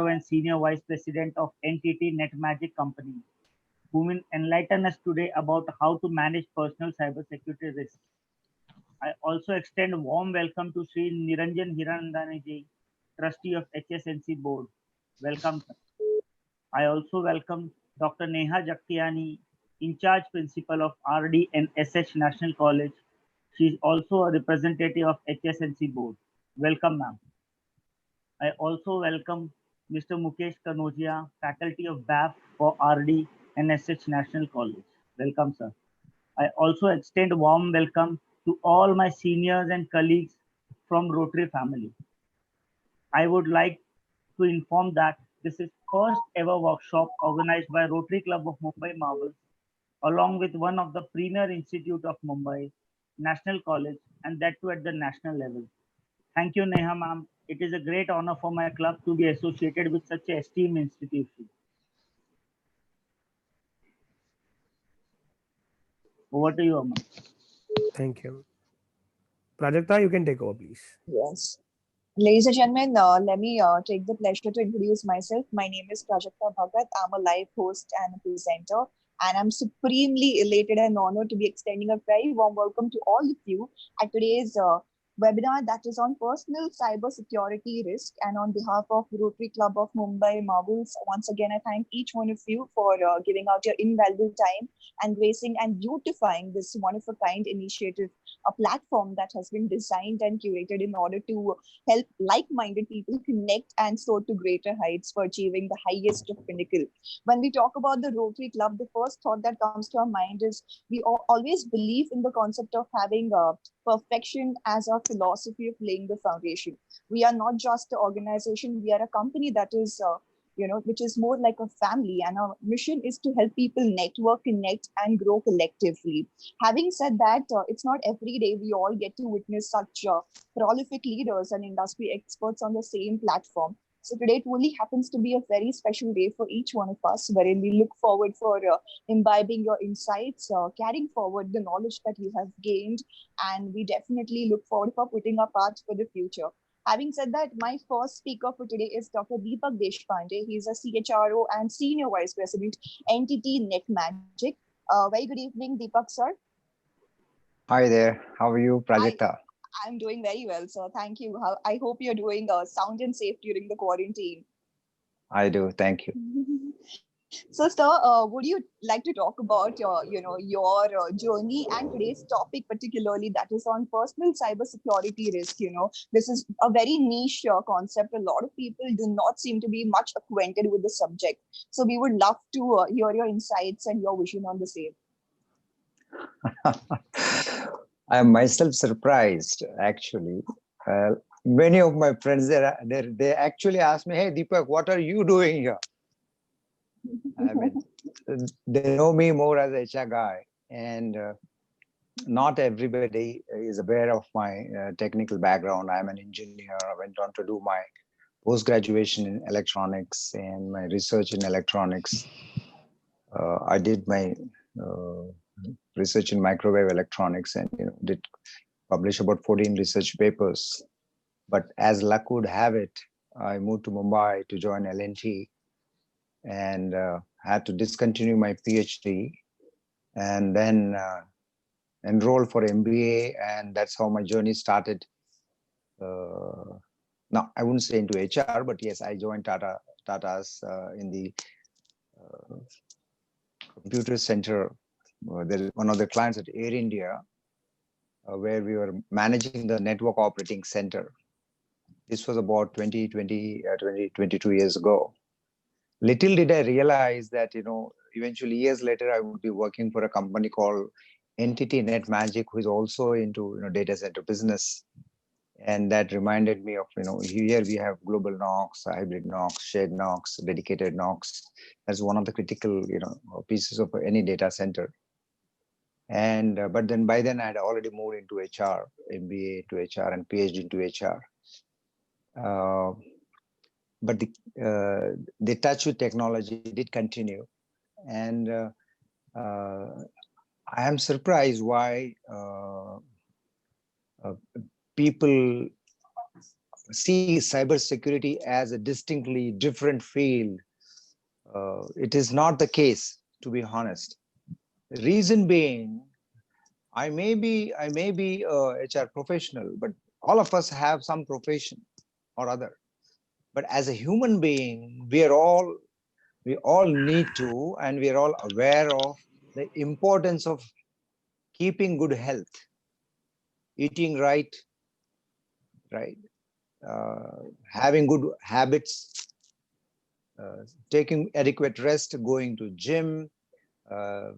and Senior Vice President of NTT NetMagic Company, who will enlighten us today about how to manage personal cybersecurity risks. I also extend a warm welcome to Sri Niranjan Hiranandani, Trustee of HSNC Board. Welcome, sir. I also welcome Dr. Neha Jaktiani, in charge principal of RD and SH National College. She is also a representative of HSNC Board. Welcome, ma'am. I also welcome Mr. Mukesh Kanodia, faculty of BAF for RD and SH National College. Welcome, sir. I also extend a warm welcome to all my seniors and colleagues from Rotary family. I would like to inform that this is first ever workshop organized by Rotary Club of Mumbai Marvels, along with one of the premier institute of Mumbai, National College, and that too at the national level. Thank you, Neha ma'am. It is a great honor for my club to be associated with such a esteemed institution. Over to you, ma'am. Thank you. Prajakta, you can take over, please. Yes. Ladies and gentlemen, let me take the pleasure to introduce myself. My name is Prajakta Bhagat. I'm a live host and a presenter, and I'm supremely elated and honored to be extending a very warm welcome to all of you at today's webinar that is on personal cyber security risk. And on behalf of Rotary Club of Mumbai Marvels, once again, I thank each one of you for giving out your invaluable time and gracing and beautifying this one of a kind initiative, a platform that has been designed and curated in order to help like-minded people connect and soar to greater heights for achieving the highest of pinnacle. When we talk about the Rotary Club, the first thought that comes to our mind is we always believe in the concept of having perfection as our philosophy of laying the foundation. We are not just an organization, we are a company that is which is more like a family, and our mission is to help people network, connect, and grow collectively. Having said that, it's not every day we all get to witness such prolific leaders and industry experts on the same platform. So today it really happens to be a very special day for each one of us, wherein we look forward for imbibing your insights, carrying forward the knowledge that you have gained, and we definitely look forward for putting our path for the future. Having said that, my first speaker for today is Dr. Deepak Deshpande. He's a CHRO and Senior Vice President, NTT NetMagic. Very good evening, Deepak, sir. Hi there. How are you, Prajakta? I'm doing very well, sir. Thank you. I hope you're doing sound and safe during the quarantine. I do. Thank you. So, sir, would you like to talk about your journey and today's topic particularly, that is on personal cybersecurity risk? This is a very niche concept. A lot of people do not seem to be much acquainted with the subject. So, we would love to hear your insights and your vision on the same. I am myself surprised, actually. Many of my friends, they actually ask me, "Hey, Deepak, what are you doing here?" I mean, they know me more as a HR guy, and not everybody is aware of my technical background. I'm an engineer. I went on to do my post-graduation in electronics and my research in electronics. I did my research in microwave electronics and did publish about 14 research papers. But as luck would have it, I moved to Mumbai to join L&T and had to discontinue my PhD and then enroll for MBA, and that's how my journey started. Now, I wouldn't say into HR, but yes, I joined Tata's in the computer center. There is one of the clients at Air India, where we were managing the network operating center. This was about 22 years ago. Little did I realize that, eventually years later, I would be working for a company called NTT NetMagic, who is also into, data center business. And that reminded me of, here we have global NOCs, hybrid NOCs, shared NOCs, dedicated NOCs. That's one of the critical, pieces of any data center. And but then by then I had already moved into HR, MBA into HR, and PhD into HR. But the touch with technology did continue, and I am surprised why people see cybersecurity as a distinctly different field. It is not the case, to be honest. Reason being, I may be a HR professional, but all of us have some profession or other. But as a human being, we all need to, and we are all aware of the importance of keeping good health, eating right, having good habits, taking adequate rest, going to gym, uh,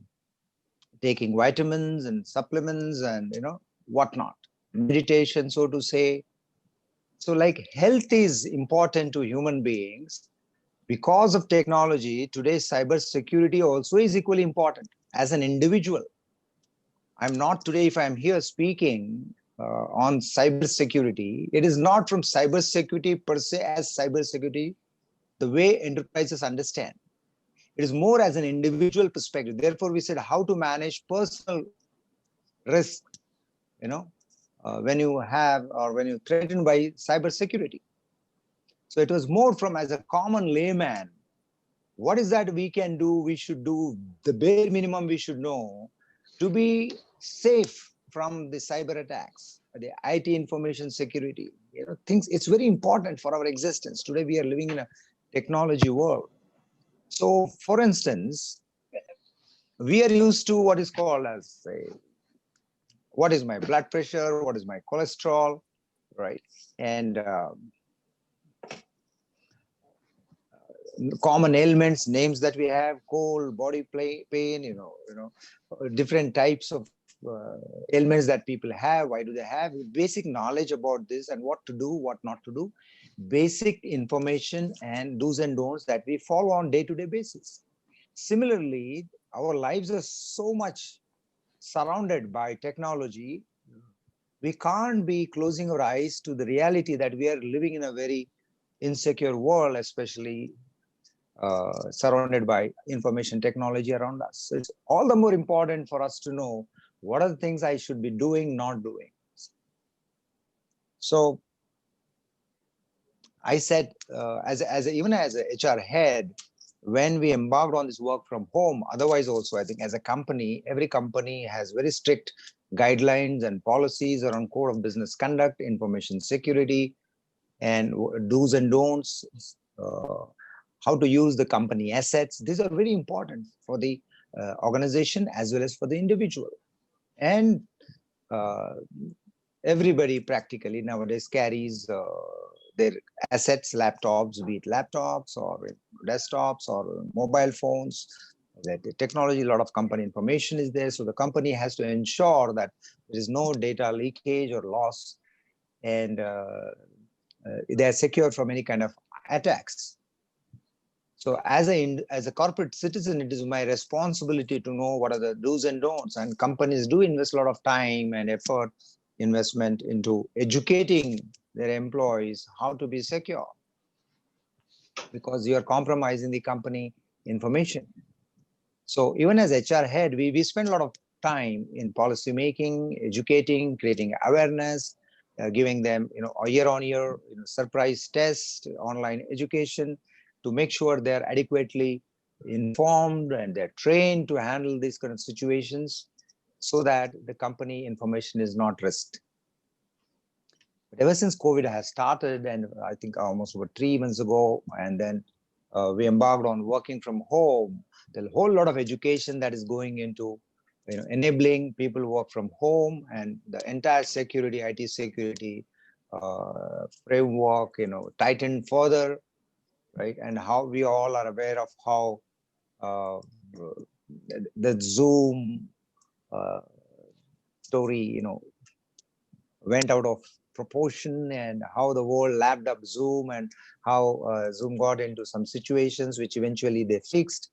taking vitamins and supplements, and whatnot, meditation, so to say. So, like, health is important to human beings. Because of technology, today's cybersecurity also is equally important as an individual. I'm not today, if I'm here speaking on cybersecurity, it is not from cybersecurity per se as cybersecurity, the way enterprises understand. It is more as an individual perspective. Therefore, we said how to manage personal risk, when you have or when you're threatened by cybersecurity. So it was more from as a common layman, what is that we can do, we should do, the bare minimum we should know to be safe from the cyber attacks, the IT information security, things. It's very important for our existence. Today we are living in a technology world. So for instance, we are used to what is called as, say, what is my blood pressure, what is my cholesterol, right? And common ailments, names that we have, cold, body pain, different types of ailments that people have. Why do they have? Basic knowledge about this and what to do, what not to do. Basic information and do's and don'ts that we follow on day-to-day basis. Similarly, our lives are so much surrounded by technology. We can't be closing our eyes to the reality that we are living in a very insecure world, especially surrounded by information technology around us. So it's all the more important for us to know what are the things I should be doing, not doing. So I said, even as a HR head, when we embarked on this work from home, otherwise also, I think as a company, every company has very strict guidelines and policies around code of business conduct, information security, and do's and don'ts, how to use the company assets. These are very important for the organization as well as for the individual. And everybody practically nowadays carries their assets, laptops, be it laptops or desktops or mobile phones. That the technology, a lot of company information is there. So the company has to ensure that there is no data leakage or loss, and they are secure from any kind of attacks. So as a corporate citizen, it is my responsibility to know what are the do's and don'ts. And companies do invest a lot of time and effort, investment into educating their employees how to be secure, because you are compromising the company information. So even as HR head, we spend a lot of time in policy making, educating, creating awareness, giving them a year-on-year surprise test, online education, to make sure they're adequately informed and they're trained to handle these kind of situations, so that the company information is not risked. But ever since COVID has started, and I think almost over 3 months ago, and then we embarked on working from home, there's a whole lot of education that is going into enabling people to work from home, and the entire security, IT security framework, tightened further, right? And how we all are aware of how the Zoom story, went out of proportion, and how the world lapped up Zoom, and how Zoom got into some situations which eventually they fixed,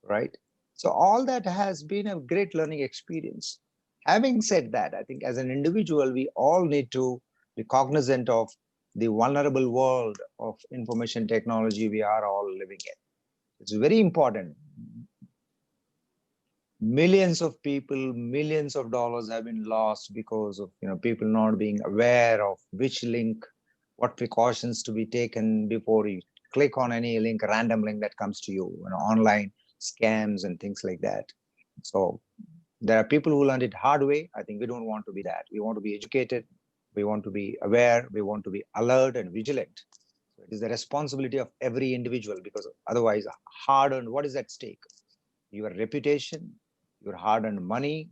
right? So all that has been a great learning experience. Having said that, I think as an individual, we all need to be cognizant of the vulnerable world of information technology we are all living in. It's very important. Millions of people, millions of dollars have been lost because of people not being aware of which link what precautions to be taken before you click on any link, random link that comes to you, online scams and things like that. So there are people who learned it hard way. I think we don't want to be that. We want to be educated. We want to be aware. We want to be alert and vigilant. So it is the responsibility of every individual, because otherwise, hard-earned, what is at stake? Your reputation, your hard-earned money,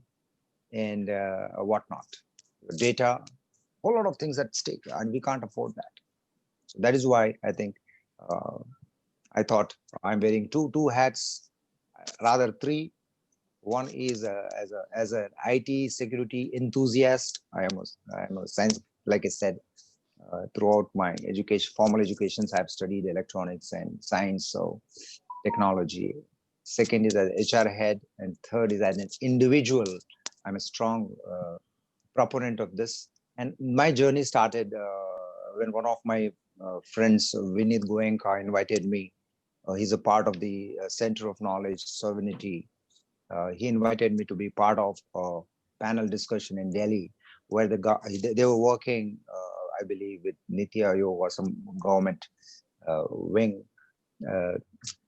and whatnot, your data, whole lot of things at stake, and we can't afford that. So that is why I think I thought I'm wearing two hats, rather three. One is as an IT security enthusiast. I'm a science, like I said, throughout my education, formal educations, I've studied electronics and science, so technology. Second is as HR head, and third is as an individual. I'm a strong proponent of this. And my journey started when one of my friends, Vinith Goenka, invited me. He's a part of the Center of Knowledge Sovereignty. He invited me to be part of a panel discussion in Delhi, where they were working, I believe, with Niti Aayog or some government wing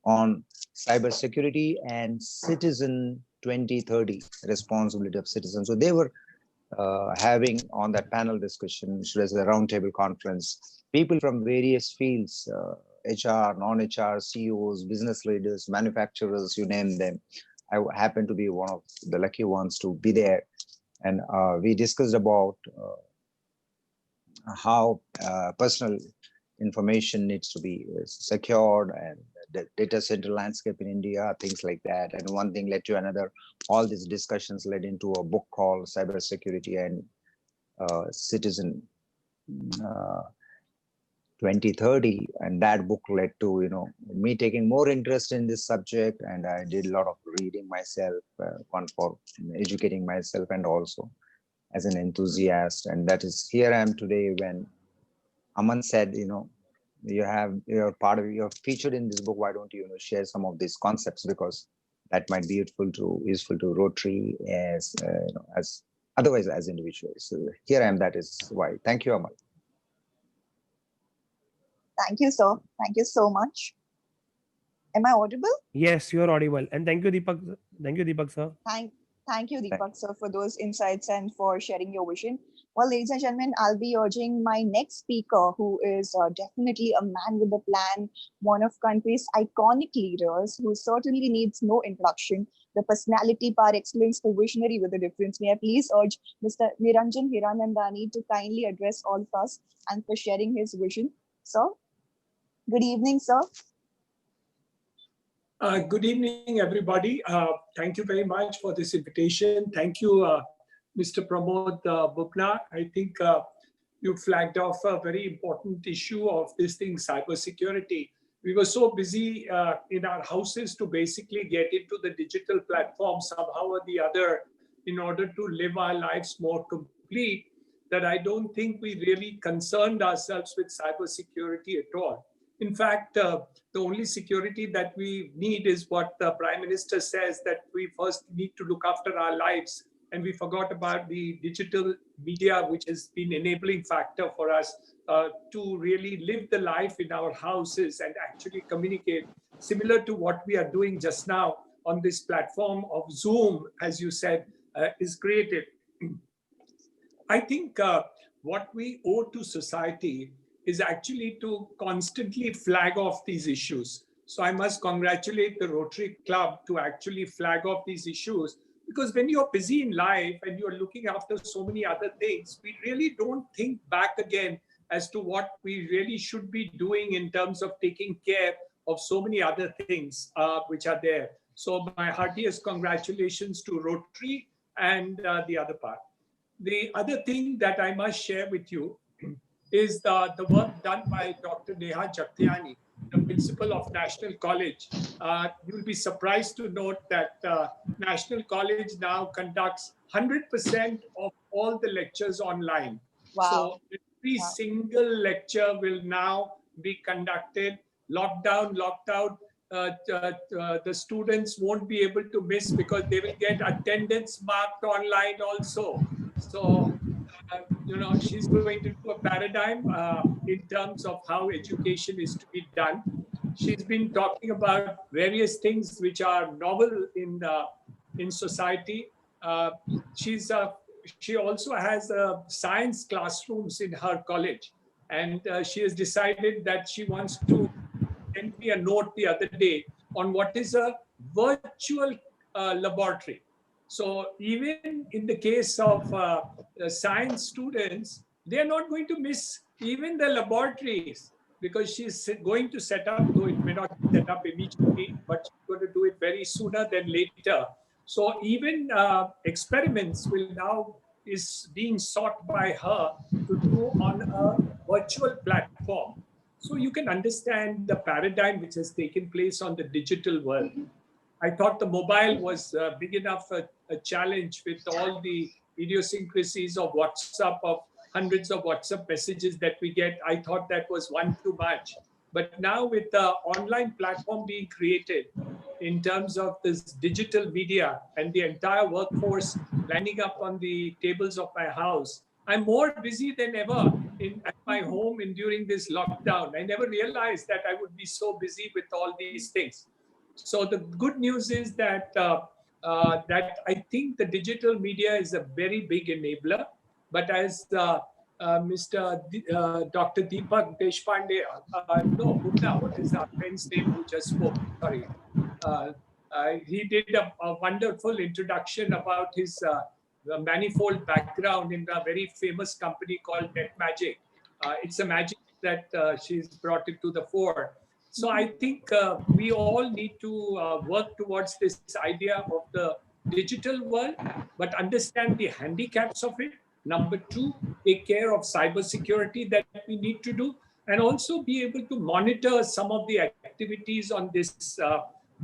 on cybersecurity and citizen 2030 responsibility of citizens. So they were having on that panel discussion, which was a roundtable conference, people from various fields, HR, non-HR, CEOs, business leaders, manufacturers, you name them. I happened to be one of the lucky ones to be there. And we discussed about how personal information needs to be secured, and the data center landscape in India, things like that. And one thing led to another. All these discussions led into a book called Cybersecurity and Citizen 2030, and that book led to me taking more interest in this subject, and I did a lot of reading myself, one for educating myself, and also as an enthusiast. And that is, here I am today. When Aman said, you're featured in this book, why don't you share some of these concepts, because that might be useful to Rotary as as otherwise as individuals. So here I am. That is why. Thank you, Amal. Thank you, sir. Thank you so much. Am I audible? Yes, you are audible. And thank you, Deepak. Thank you, Deepak, sir. Thank you, Deepak, sir, for those insights and for sharing your vision. Well, ladies and gentlemen, I'll be urging my next speaker, who is definitely a man with a plan, one of country's iconic leaders, who certainly needs no introduction, the personality par excellence, the visionary with a difference. May I please urge Mr. Niranjan Hiranandani to kindly address all of us and for sharing his vision. Sir, good evening, sir. Good evening, everybody. Thank you very much for this invitation. Thank you, Mr. Pramod Bupna. I think you flagged off a very important issue of this thing, cybersecurity. We were so busy in our houses to basically get into the digital platform somehow or the other in order to live our lives more complete, that I don't think we really concerned ourselves with cybersecurity at all. In fact, the only security that we need is what the Prime Minister says, that we first need to look after our lives. And we forgot about the digital media, which has been enabling factor for us to really live the life in our houses and actually communicate, similar to what we are doing just now on this platform of Zoom, as you said, is created. I think what we owe to society is actually to constantly flag off these issues. So I must congratulate the Rotary Club to actually flag off these issues, because when you're busy in life and you're looking after so many other things, we really don't think back again as to what we really should be doing in terms of taking care of so many other things which are there. So my heartiest congratulations to Rotary and the other part. The other thing that I must share with you is the work done by Dr. Neha Jagtiani, the principal of National College. You'll be surprised to note that National College now conducts 100% of all the lectures online. Wow. So every single lecture will now be conducted, locked out. The students won't be able to miss, because they will get attendance marked online also. So she's going to do a paradigm in terms of how education is to be done. She's been talking about various things which are novel in society. Uh, she also has science classrooms in her college, and she has decided that she wants to send me a note the other day on what is a virtual laboratory. So even in the case of science students, they are not going to miss even the laboratories, because she's going to set up, though it may not set up immediately, but she's going to do it very sooner than later. So even experiments will now is being sought by her to do on a virtual platform. So you can understand the paradigm which has taken place on the digital world. I thought the mobile was big enough a challenge with all the idiosyncrasies of WhatsApp, of hundreds of WhatsApp messages that we get. I thought that was one too much. But now with the online platform being created in terms of this digital media and the entire workforce lining up on the tables of my house, I'm more busy than ever at my home and during this lockdown. I never realized that I would be so busy with all these things. So the good news is that that I think the digital media is a very big enabler. But as Dr. Deepak Deshpande, no, Bubna, what is our friend's name who just spoke? Sorry. Uh, he did a wonderful introduction about his manifold background in a very famous company called NetMagic. It's a magic that she's brought it to the fore. So I think we all need to work towards this idea of the digital world, but understand the handicaps of it. Number two, take care of cybersecurity that we need to do, and also be able to monitor some of the activities on this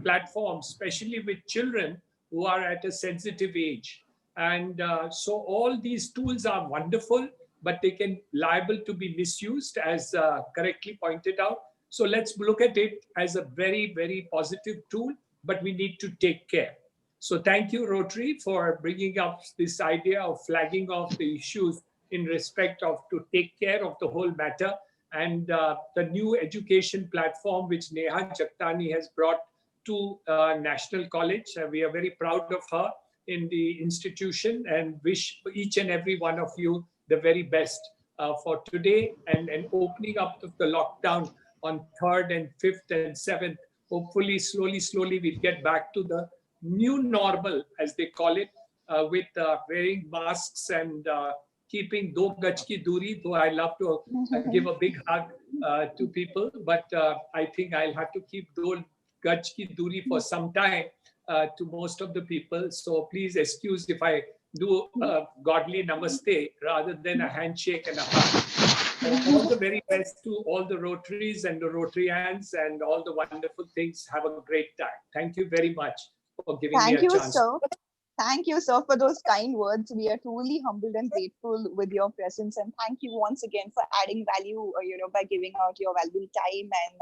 platform, especially with children who are at a sensitive age. And so all these tools are wonderful, but they can liable to be misused, as correctly pointed out. So let's look at it as a very, very positive tool, but we need to take care. So thank you, Rotary, for bringing up this idea of flagging off the issues in respect of to take care of the whole matter. And the new education platform which Neha Jagtani has brought to National College. We are very proud of her in the institution and wish each and every one of you the very best for today and opening up of the lockdown on 3rd and 5th and 7th. Hopefully, slowly, we'll get back to the new normal, as they call it, with wearing masks and keeping do gaj ki duri, though I love to give a big hug to people, but I think I'll have to keep do gaj ki duri for some time to most of the people. So please excuse if I do a godly namaste rather than a handshake and a hug. And all the very best to all the Rotaries and the Rotarians and all the wonderful things. Have a great time. Thank you very much for giving me a chance. Sir. Thank you, sir, for those kind words. We are truly humbled and grateful with your presence. And thank you once again for adding value, by giving out your valuable time and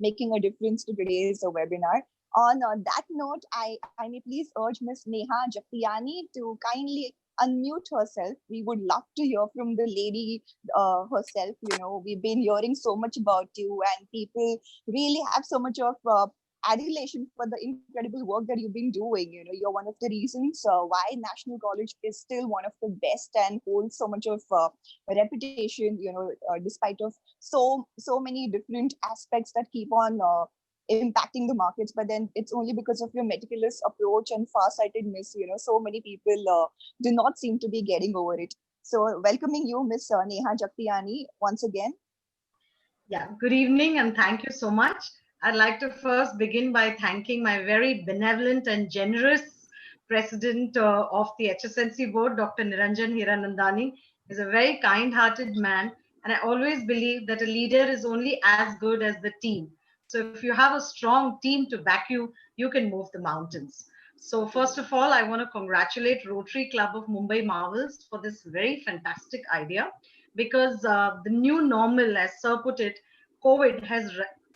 making a difference to today's webinar. On that note, I may please urge Ms. Neha Jagtiani to kindly unmute herself. We would love to hear from the lady herself. We've been hearing so much about you, and people really have so much of adulation for the incredible work that you've been doing. You're one of the reasons why National College is still one of the best and holds so much of reputation, despite of so many different aspects that keep on impacting the markets. But then it's only because of your meticulous approach and far-sightedness, so many people do not seem to be getting over it. So welcoming you, Ms. Neha Jagtiani, once again. Yeah, good evening and thank you so much. I'd like to first begin by thanking my very benevolent and generous president of the HSNC board, Dr. Niranjan Hiranandani. He's a very kind-hearted man, and I always believe that a leader is only as good as the team. So if you have a strong team to back you, you can move the mountains. So first of all, I want to congratulate Rotary Club of Mumbai Marvels for this very fantastic idea, because the new normal, as Sir put it, COVID has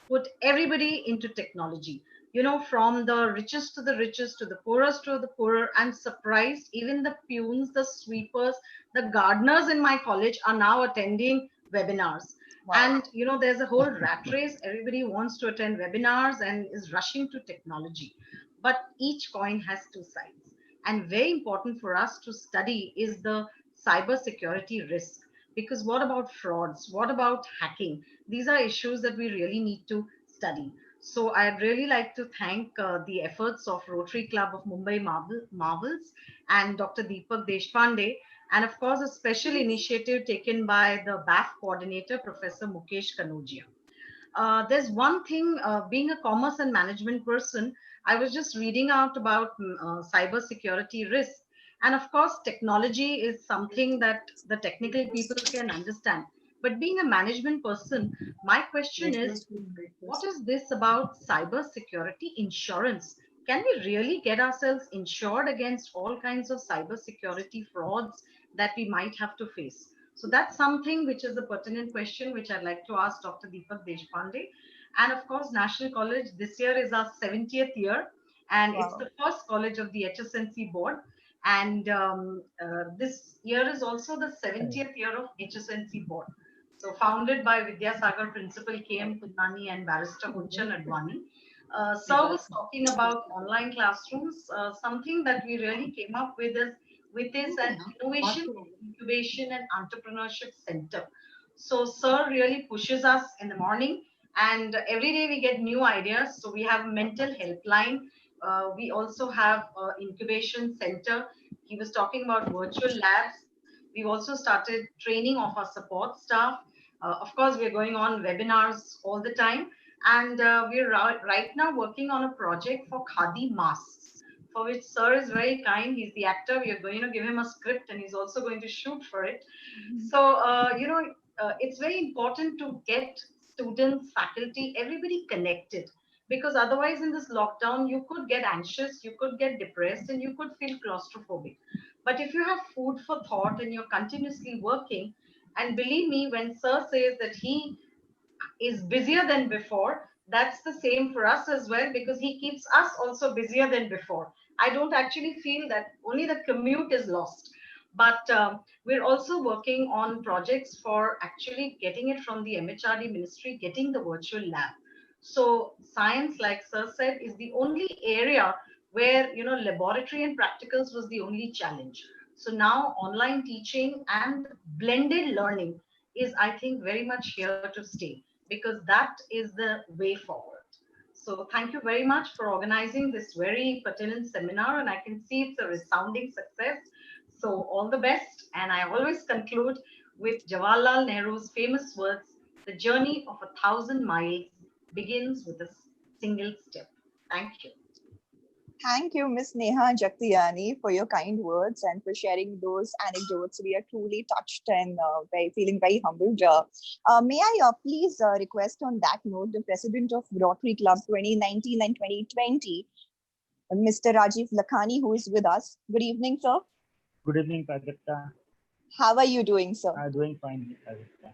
put everybody into technology. You know, from the richest to the richest to the poorest to the poorer. I'm surprised even the peons, the sweepers, the gardeners in my college are now attending webinars. Wow. And you know, there's a whole rat race. Everybody wants to attend webinars and is rushing to technology. But each coin has two sides. And very important for us to study is the cyber security risk. Because what about frauds? What about hacking? These are issues that we really need to study. So I'd really like to thank the efforts of Rotary Club of Mumbai Marvels and Dr. Deepak Deshpande, and of course a special initiative taken by the BAF coordinator, Professor Mukesh Kanodia. There's one thing, being a commerce and management person, I was just reading out about cyber security risk. And of course, technology is something that the technical people can understand. But being a management person, my question is, what is this about cyber security insurance? Can we really get ourselves insured against all kinds of cyber security frauds that we might have to face? So that's something which is a pertinent question which I'd like to ask Dr. Deepak Deshpande. And of course, National College, this year is our 70th year, and it's Wow. the first college of the HSNC board. And this year is also the 70th year of HSNC board. So founded by Vidyasagar Principal K.M. Pudnani and Barrister Hunchan Advani. Sir was talking about online classrooms. Something that we really came up with is an innovation, incubation, and entrepreneurship center. So Sir really pushes us in the morning, and every day we get new ideas. So we have a mental helpline. We also have incubation center. He was talking about virtual labs. We've also started training of our support staff. Of course, we're going on webinars all the time. And we're right now working on a project for Khadi masks, for which Sir is very kind. He's the actor. We are going to give him a script and he's also going to shoot for it. So, it's very important to get students, faculty, everybody connected, because otherwise in this lockdown, you could get anxious, you could get depressed, and you could feel claustrophobic. But if you have food for thought and you're continuously working, and believe me, when Sir says that he is busier than before, that's the same for us as well, because he keeps us also busier than before. I don't actually feel that only the commute is lost, but we're also working on projects for actually getting it from the MHRD ministry, getting the virtual lab. So science, like Sir said, is the only area where, you know, laboratory and practicals was the only challenge. So now online teaching and blended learning is, I think, very much here to stay, because that is the way forward. So thank you very much for organizing this very pertinent seminar, and I can see it's a resounding success. So all the best. And I always conclude with Jawaharlal Nehru's famous words, the journey of 1,000 miles begins with a single step. Thank you. Thank you, Miss Neha Jagtiani, for your kind words and for sharing those anecdotes. We are truly touched and feeling very humbled. May I please request on that note the President of Rotary Club 2019 and 2020, Mr. Rajiv Lakhani, who is with us. Good evening, sir. Good evening, Prajakta. How are you doing, sir? I'm doing fine, Prajakta.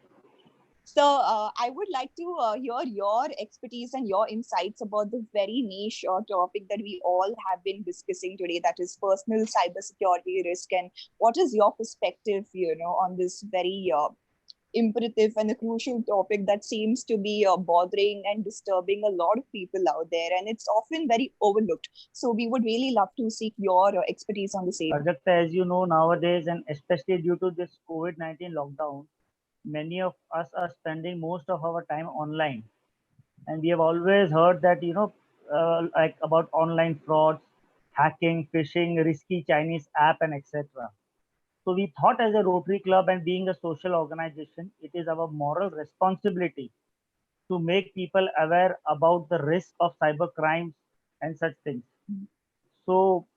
So I would like to hear your expertise and your insights about the very niche topic that we all have been discussing today, that is personal cybersecurity risk. And what is your perspective, on this very imperative and a crucial topic that seems to be bothering and disturbing a lot of people out there, and it's often very overlooked. So we would really love to seek your expertise on the same. Prajakta, as you know, nowadays, and especially due to this COVID-19 lockdown, many of us are spending most of our time online. And we have always heard that, like about online frauds, hacking, phishing, risky Chinese app, and etc. So we thought as a Rotary Club and being a social organization, it is our moral responsibility to make people aware about the risk of cyber crimes and such things. So,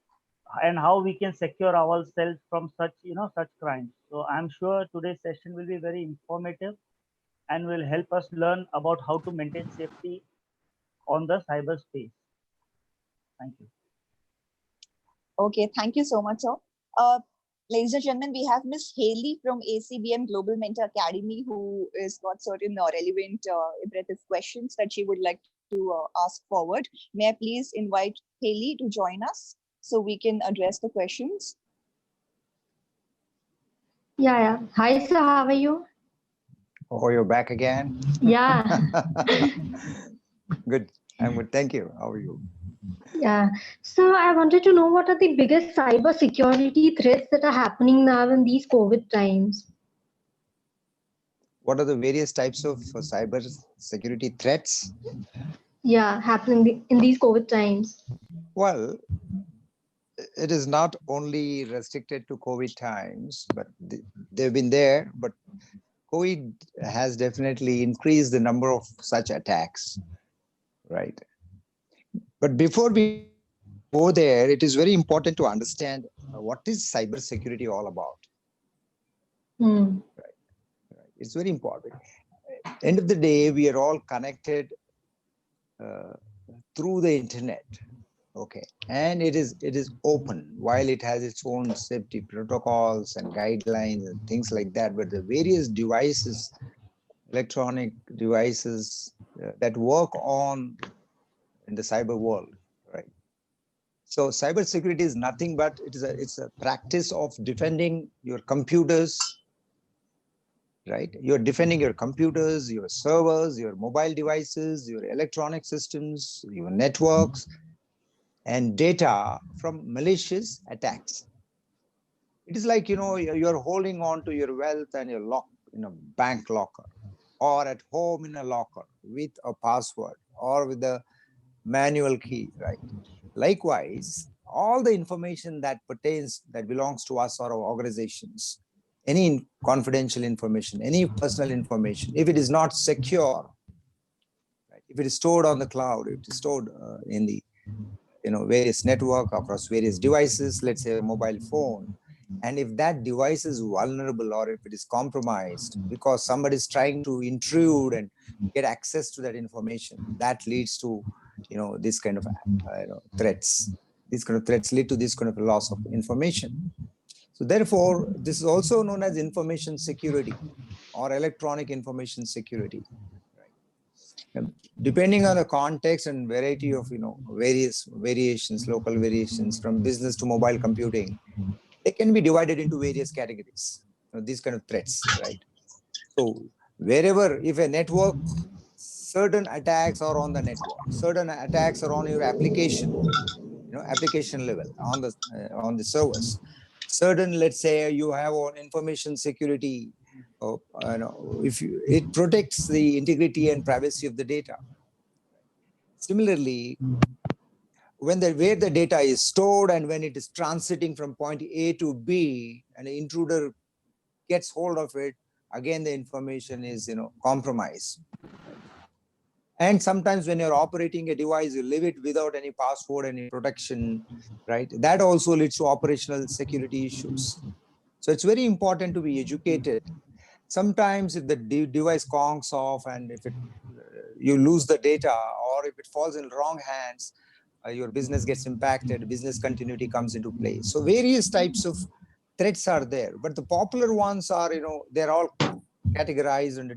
and how we can secure ourselves from such, such crimes. So I'm sure today's session will be very informative and will help us learn about how to maintain safety on the cyberspace. Thank you. Okay, thank you so much, sir. Ladies and gentlemen, we have Miss Haley from ACBM Global Mentor Academy, who is got certain relevant imperative questions that she would like to ask forward. May I please invite Haley to join us so we can address the questions? Yeah. Hi, sir. How are you? Oh, you're back again? Yeah. Good. I'm good. Thank you. How are you? Yeah. So I wanted to know what are the biggest cyber security threats that are happening now in these COVID times? What are the various types of cyber security threats? Yeah, happening in these COVID times. Well, it is not only restricted to COVID times, but they've been there. But COVID has definitely increased the number of such attacks, right? But before we go there, it is very important to understand what is cybersecurity all about. Hmm. Right? It's very important. End of the day, we are all connected through the internet. Okay, and it is open. While it has its own safety protocols and guidelines and things like that, but the various devices, electronic devices that work on in the cyber world, right? So cybersecurity is nothing but it's a practice of defending your computers, right? You're defending your computers, your servers, your mobile devices, your electronic systems, your networks, and data from malicious attacks. It is like, you're holding on to your wealth and your lock in a bank locker, or at home in a locker with a password or with a manual key, right? Likewise, all the information that belongs to us or our organizations, any confidential information, any personal information, if it is not secure, right? If it is stored on the cloud, if it is stored in the various network across various devices, let's say a mobile phone, and if that device is vulnerable or if it is compromised because somebody is trying to intrude and get access to that information, that leads to this kind of threats. These kind of threats lead to this kind of loss of information. So therefore, this is also known as information security or electronic information security. Depending on the context and variety of various variations, local variations from business to mobile computing, they can be divided into various categories. These kind of threats, right? So wherever, if a network, certain attacks are on the network, certain attacks are on your application, application level on the servers. Certain, let's say you have on information security, it protects the integrity and privacy of the data. Similarly, where the data is stored and when it is transiting from point A to B and the intruder gets hold of it, again the information is compromised. And sometimes when you're operating a device, you leave it without any password, any protection, right? That also leads to operational security issues. So it's very important to be educated. Sometimes if the device conks off and if you lose the data, or if it falls in wrong hands, your business gets impacted, business continuity comes into play. So various types of threats are there, but the popular ones are, they're all categorized under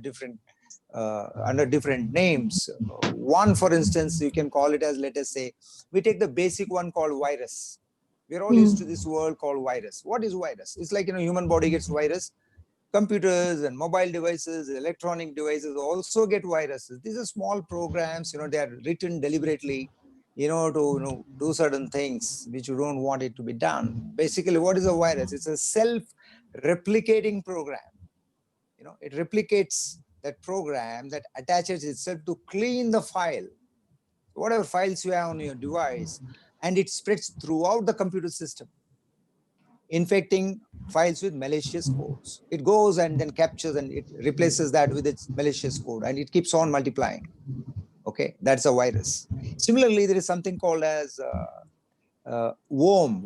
different names. One, for instance, you can call it as, let us say, we take the basic one called virus. We're all used to this word called virus. What is virus? It's like, human body gets virus. Computers and mobile devices, electronic devices also get viruses. These are small programs, they are written deliberately, to do certain things which you don't want it to be done. Basically, what is a virus? It's a self-replicating program. It replicates that program that attaches itself to clean the file, whatever files you have on your device, and it spreads throughout the computer system, infecting files with malicious codes. It goes and then captures and it replaces that with its malicious code, and it keeps on multiplying. Okay, that's a virus. Similarly, there is something called as worm.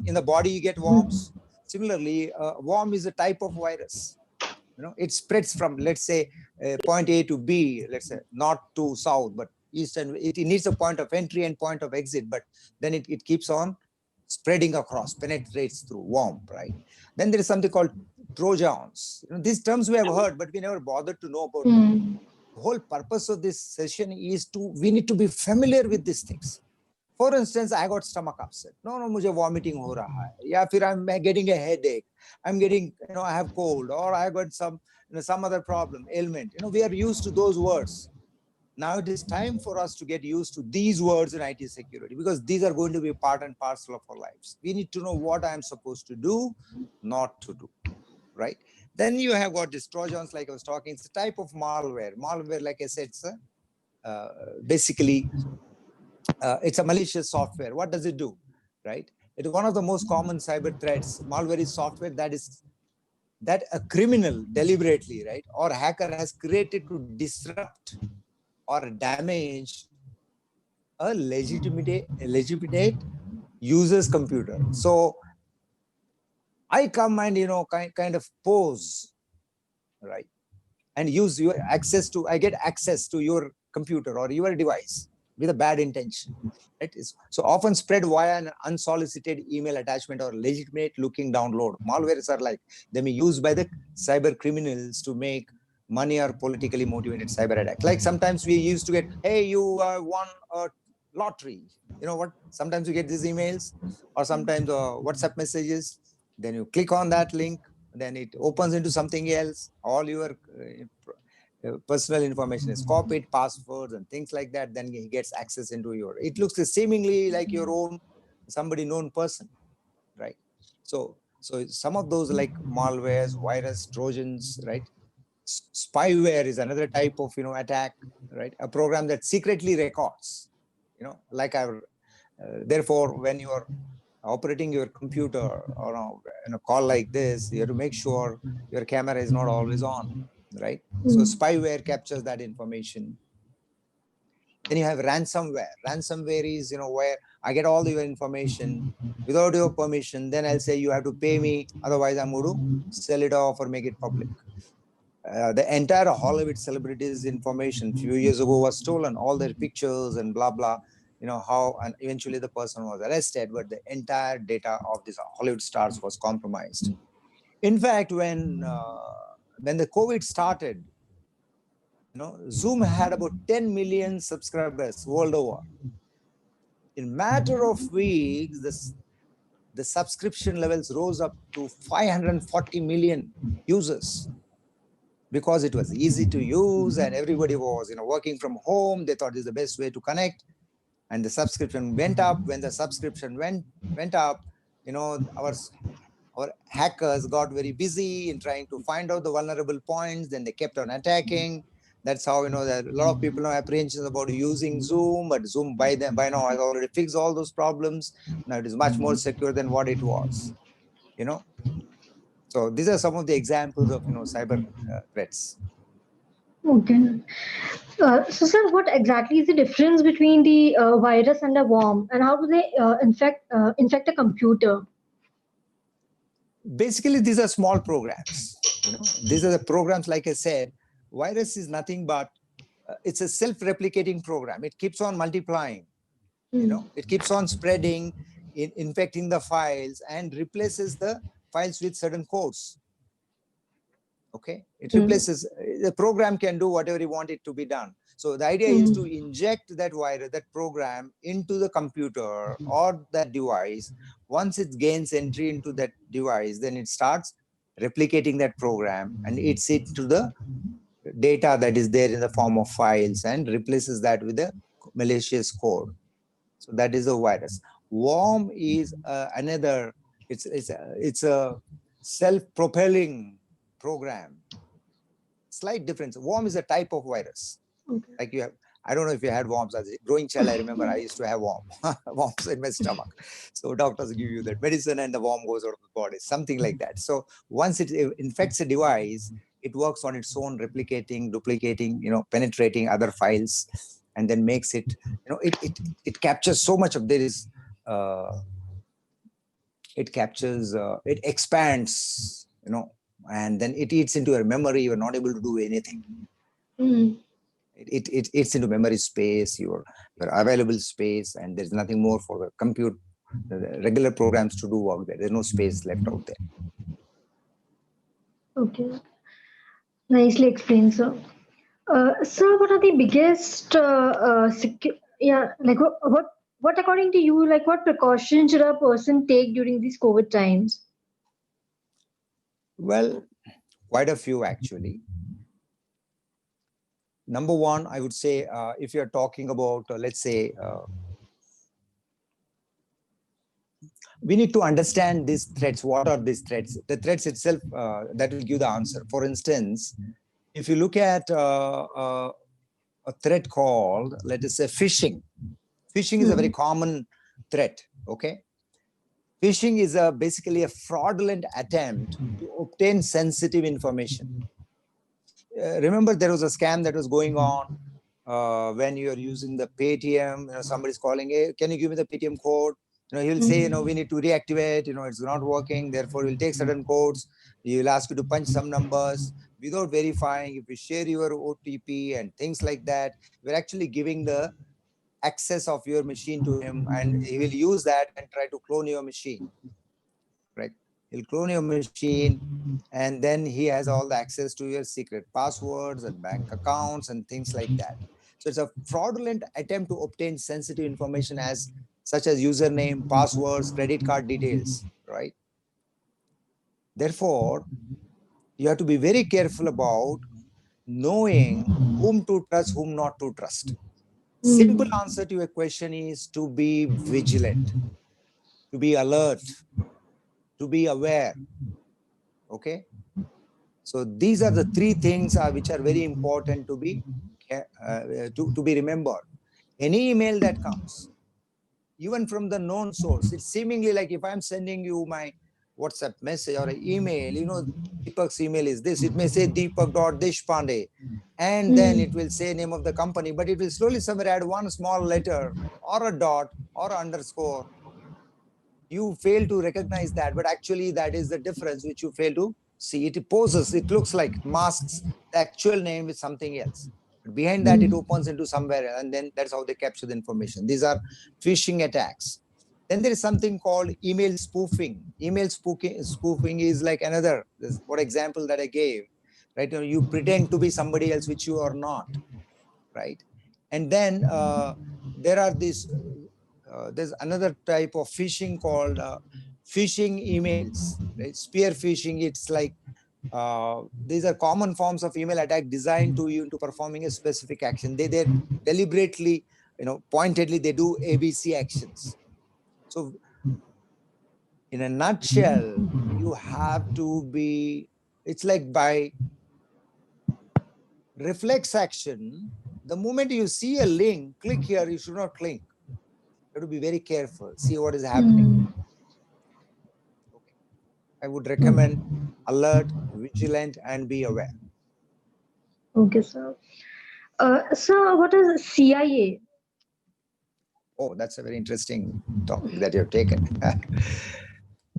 In the body you get worms. Similarly, worm is a type of virus. It spreads from, let's say, point A to B, let's say north to south, but east, and it needs a point of entry and point of exit, but then it keeps on spreading across, penetrates through worm, right? Then there is something called Trojans. These terms we have heard, but we never bothered to know about them. The whole purpose of this session is we need to be familiar with these things. For instance, I got stomach upset. No, mujhe vomiting ho raha hai. Ya fir I'm getting a headache. I'm getting, I have cold, or I got some other problem, ailment. We are used to those words. Now it is time for us to get used to these words in IT security, because these are going to be part and parcel of our lives. We need to know what I'm supposed to do, not to do, right? Then you have got these Trojans, like I was talking. It's a type of malware. Malware, like I said, it's basically, it's a malicious software. What does it do, right? It is one of the most common cyber threats. Malware is software that a criminal deliberately, right, or hacker has created to disrupt or damage a legitimate user's computer. So I come and kind of pose, right, and use your access to, I get access to your computer or your device with a bad intention. Right? So often spread via an unsolicited email attachment or legitimate looking download. Malwares are like, they may be used by the cyber criminals to make money or politically motivated cyber attack. Like sometimes we used to get, hey, you won a lottery. You know what? Sometimes you get these emails, or sometimes WhatsApp messages. Then you click on that link, then it opens into something else. All your personal information is copied, passwords and things like that. Then he gets access into it looks seemingly like your own, somebody known person, right? So some of those like malwares, virus, Trojans, right? Spyware is another type of, attack, right? A program that secretly records, like therefore, when you are operating your computer or a call like this, you have to make sure your camera is not always on, right? So spyware captures that information. Then you have ransomware. Ransomware is, where I get all your information without your permission. Then I'll say you have to pay me, otherwise I'm going to sell it off or make it public. The entire Hollywood celebrities' information a few years ago was stolen, all their pictures and blah, blah, how, and eventually the person was arrested, but the entire data of these Hollywood stars was compromised. In fact, when the COVID started, Zoom had about 10 million subscribers world over. In matter of weeks, the subscription levels rose up to 540 million users, because it was easy to use and everybody was working from home. They thought this is the best way to connect, and the subscription went up. When the subscription went up, our hackers got very busy in trying to find out the vulnerable points. Then they kept on attacking. That's how that a lot of people have apprehensions about using Zoom, but Zoom by now has already fixed all those problems. Now it is much more secure than what it was. So these are some of the examples of cyber threats. Okay. So, sir, what exactly is the difference between the virus and a worm, and how do they infect a computer? Basically, these are small programs. These are the programs, like I said. Virus is nothing but it's a self-replicating program. It keeps on multiplying. It keeps on spreading, infecting the files, and replaces the files with certain codes. Okay, it replaces, the program can do whatever you want it to be done. So the idea is to inject that virus, that program, into the computer or that device. Once it gains entry into that device, then it starts replicating that program and eats it to the data that is there in the form of files and replaces that with a malicious code. So that is a virus. Worm is another. It's a self-propelling program. Slight difference. Worm is a type of virus. Okay. Like you have, I don't know if you had worms as a growing child. I remember I used to have worms in my stomach. So doctors give you that medicine and the worm goes out of the body, something like that. So once it infects a device, it works on its own, replicating, duplicating, penetrating other files, and then makes it, it captures so much of this. It captures, it expands, and then it eats into your memory. You're not able to do anything. It eats into memory space, your available space, and there's nothing more for the regular programs to do work there. There's no space left out there. Okay. Nicely explained, sir. Sir, what are the biggest, like what according to you, like what precautions should a person take during these COVID times? Well, quite a few actually. Number one, I would say, if you're talking about, let's say, we need to understand these threats. What are these threats? The threats itself, that will give the answer. For instance, if you look at a threat called, let us say, phishing. Phishing is a very common threat, okay? Phishing is basically a fraudulent attempt to obtain sensitive information. Remember, there was a scam that was going on when you're using the Paytm, somebody's calling, hey, can you give me the Paytm code? He'll say, we need to reactivate, it's not working. Therefore, we'll take certain codes. He'll ask you to punch some numbers without verifying. If you share your OTP and things like that, we're actually giving the access of your machine to him, and he will use that and try to clone your machine, right? He'll clone your machine, and then he has all the access to your secret passwords and bank accounts and things like that. So it's a fraudulent attempt to obtain sensitive information such as username, passwords, credit card details, right? Therefore, you have to be very careful about knowing whom to trust, whom not to trust. Simple answer to your question is to be vigilant, to be alert, to be aware. Okay. So these are the three things which are very important to be remembered. Any email that comes, even from the known source, it's seemingly like if I'm sending you my WhatsApp message or an email, Deepak's email is this. It may say Deepak.Deshpande, and then it will say name of the company, but it will slowly somewhere add one small letter or a dot or an underscore. You fail to recognize that, but actually that is the difference which you fail to see. It poses, it looks like masks the actual name with something else. But behind that, it opens into somewhere, and then that's how they capture the information. These are phishing attacks. Then there is something called email spoofing. Email spoofing is like another, what example that I gave, right? You pretend to be somebody else which you are not, right? And then there are these, there's another type of phishing called phishing emails, right? Spear phishing. It's like, these are common forms of email attack designed to you into performing a specific action. They deliberately, pointedly, they do ABC actions. So in a nutshell, you have to be, it's like by reflex action, the moment you see a link, click here, you should not click. You have to be very careful, see what is happening. Okay. I would recommend alert, vigilant, and be aware. Okay, sir. Sir, what is CIA? Oh, that's a very interesting topic that you've taken.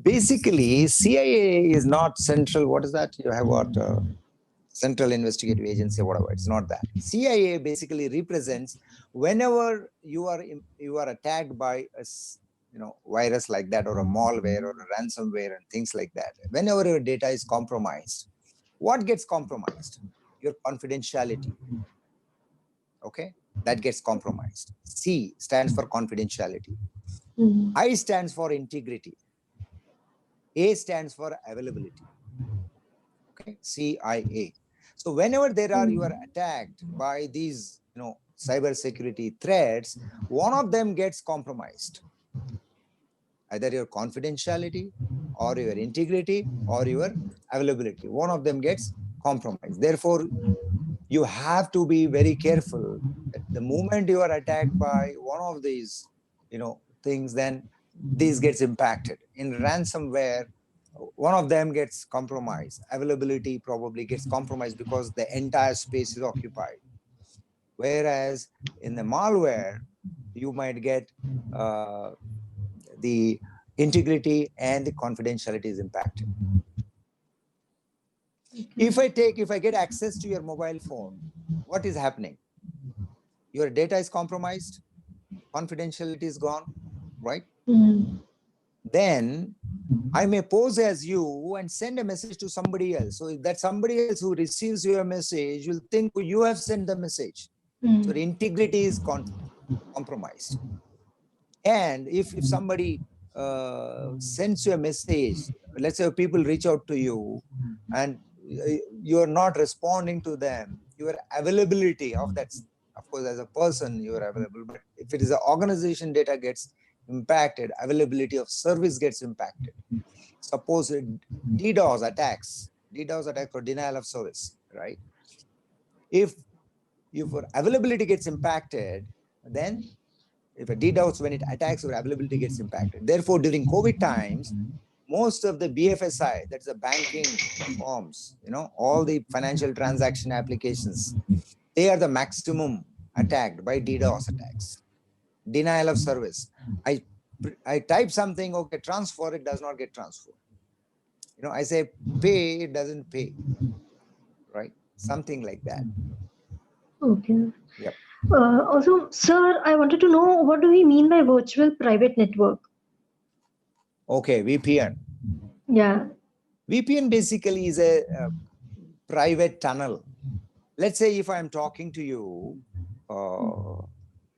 Basically, CIA is not central. What is that? You have what? Central Investigative Agency, whatever. It's not that. CIA basically represents whenever you are attacked by a virus like that, or a malware or a ransomware and things like that. Whenever your data is compromised, what gets compromised? Your confidentiality. Okay, that gets compromised. C stands for confidentiality. I stands for integrity. A stands for availability. Okay, CIA. So whenever you are attacked by these, cyber security threats, one of them gets compromised. Either your confidentiality or your integrity or your availability. One of them gets compromised. Therefore, you have to be very careful that the moment you are attacked by one of these, things, then this gets impacted. In ransomware, one of them gets compromised. Availability probably gets compromised because the entire space is occupied. Whereas in the malware, you might get the integrity and the confidentiality is impacted. If I get access to your mobile phone, what is happening? Your data is compromised, confidentiality is gone, right? then I may pose as you and send a message to somebody else. So that somebody else who receives your message will think you have sent the message. So the integrity is compromised. And if somebody sends you a message, let's say people reach out to you and you're not responding to them, your availability of that, of course, as a person, you're available, but if it is an organization, data gets impacted, availability of service gets impacted. Suppose DDoS attacks or denial of service, right? If your availability gets impacted, then if a DDoS, when it attacks, your availability gets impacted. Therefore, during COVID times, most of the BFSI, that's the banking firms, all the financial transaction applications, they are the maximum attacked by DDoS attacks. Denial of service. I type something, okay, transfer, it does not get transferred. I say pay, it doesn't pay, right? Something like that. Okay. Yep. Also, sir, I wanted to know, what do we mean by virtual private network? Okay, VPN. Yeah. VPN basically is a private tunnel. Let's say if I'm talking to you,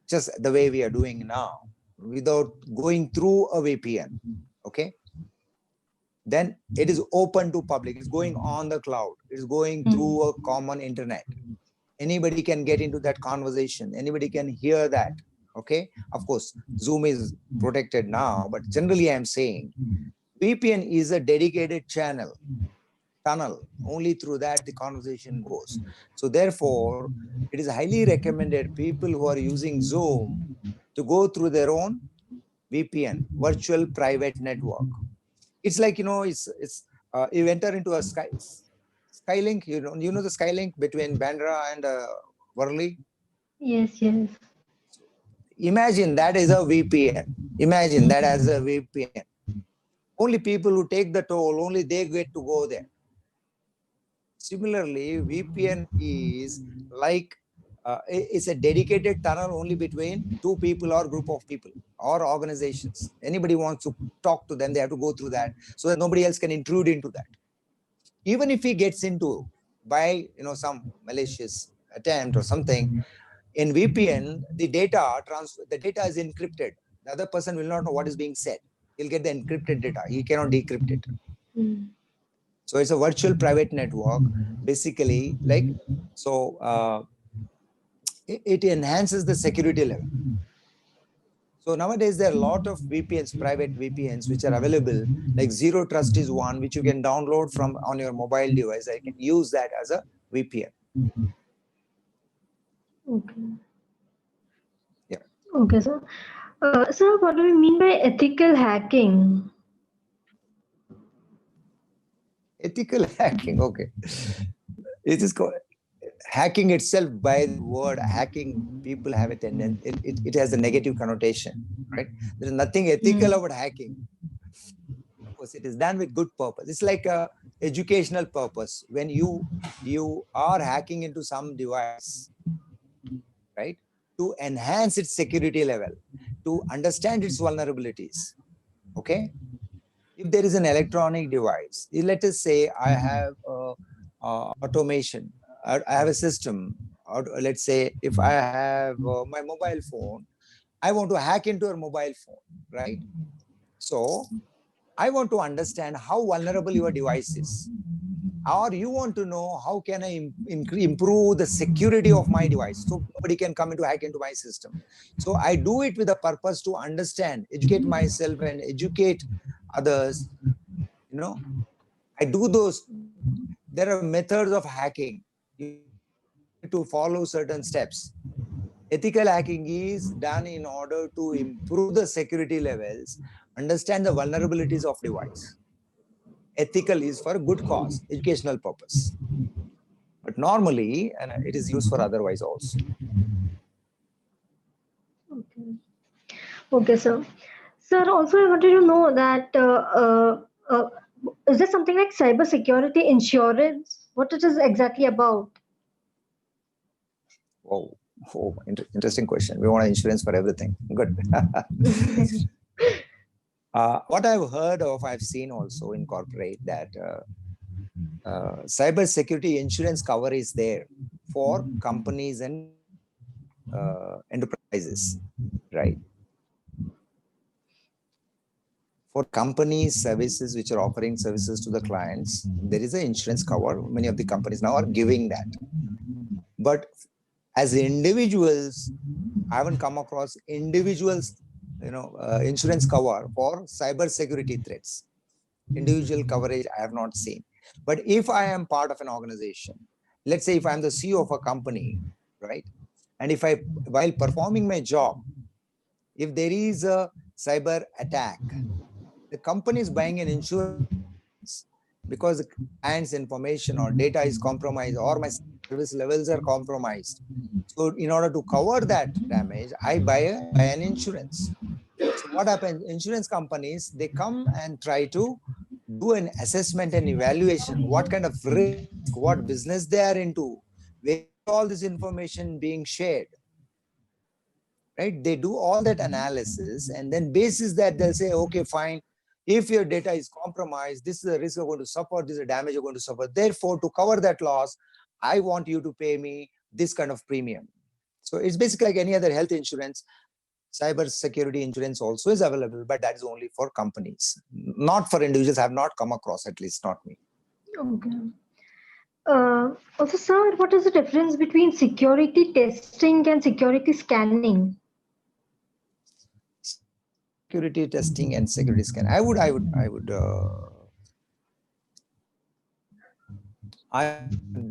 just the way we are doing now, without going through a VPN, okay? Then it is open to public. It's going on the cloud. It's going through a common internet. Anybody can get into that conversation. Anybody can hear that, okay? Of course, Zoom is protected now, but generally I'm saying VPN is a dedicated tunnel. Only through that the conversation goes. So therefore, it is highly recommended people who are using Zoom to go through their own VPN, virtual private network. It's like, you enter into a Skylink, you know the Skylink between Bandra and Worli? Yes, yes. Imagine that is a VPN. Imagine that as a VPN. Only people who take the toll, only they get to go there. Similarly, VPN is like, it's a dedicated tunnel only between two people or group of people or organizations. Anybody wants to talk to them, they have to go through that so that nobody else can intrude into that. Even if he gets into by some malicious attempt or something, in VPN, the data is encrypted. The other person will not know what is being said. He'll get the encrypted data. He cannot decrypt it. So it's a virtual private network, basically, like, so it enhances the security level. So nowadays, there are a lot of VPNs, private VPNs, which are available, like Zero Trust is one, which you can download from on your mobile device. I can use that as a VPN. Okay. Yeah. Okay, sir. Sir, what do we mean by ethical hacking? Ethical hacking, okay. It is called hacking itself. By the word hacking, people have a tendency, it has a negative connotation, right? There is nothing ethical about hacking. Of course, it is done with good purpose. It's like a educational purpose. When you are hacking into some device, right, to enhance its security level, to understand its vulnerabilities, okay? If there is an electronic device, let us say I have automation, I have a system, or let's say if I have my mobile phone, I want to hack into a mobile phone, right? So I want to understand how vulnerable your device is, or you want to know how can I improve the security of my device so nobody can come into hack into my system. So I do it with a purpose to understand, educate myself and educate others. I do those. There are methods of hacking. You need to follow certain steps. Ethical hacking is done in order to improve the security levels, understand the vulnerabilities of device. Ethical is for a good cause, educational purpose. But normally, and it is used for otherwise also. Okay. Okay, sir. Sir, also I wanted to know that is there something like cyber security insurance? What it is exactly about? Oh, interesting question. We want insurance for everything. Good. What I've heard of, I've seen also in corporate that cyber security insurance cover is there for companies and enterprises, right? For companies, services which are offering services to the clients, there is an insurance cover. Many of the companies now are giving that. But as individuals, I haven't come across individuals, insurance cover for cyber security threats. Individual coverage I have not seen. But if I am part of an organization, let's say if I'm the CEO of a company, right? And if while performing my job, if there is a cyber attack, the company is buying an insurance because the client's information or data is compromised or my service levels are compromised. So in order to cover that damage, I buy an insurance. So what happens? Insurance companies, they come and try to do an assessment and evaluation. What kind of risk, what business they are into, where all this information being shared. Right? They do all that analysis, and then basis that they'll say, okay, fine. If your data is compromised, this is the risk you're going to suffer, this is the damage you're going to suffer. Therefore, to cover that loss, I want you to pay me this kind of premium. So it's basically like any other health insurance. Cyber security insurance also is available, but that is only for companies, not for individuals. I have not come across, at least not me. Okay. Also, sir, what is the difference between security testing and security scanning? Security testing and security scan. I would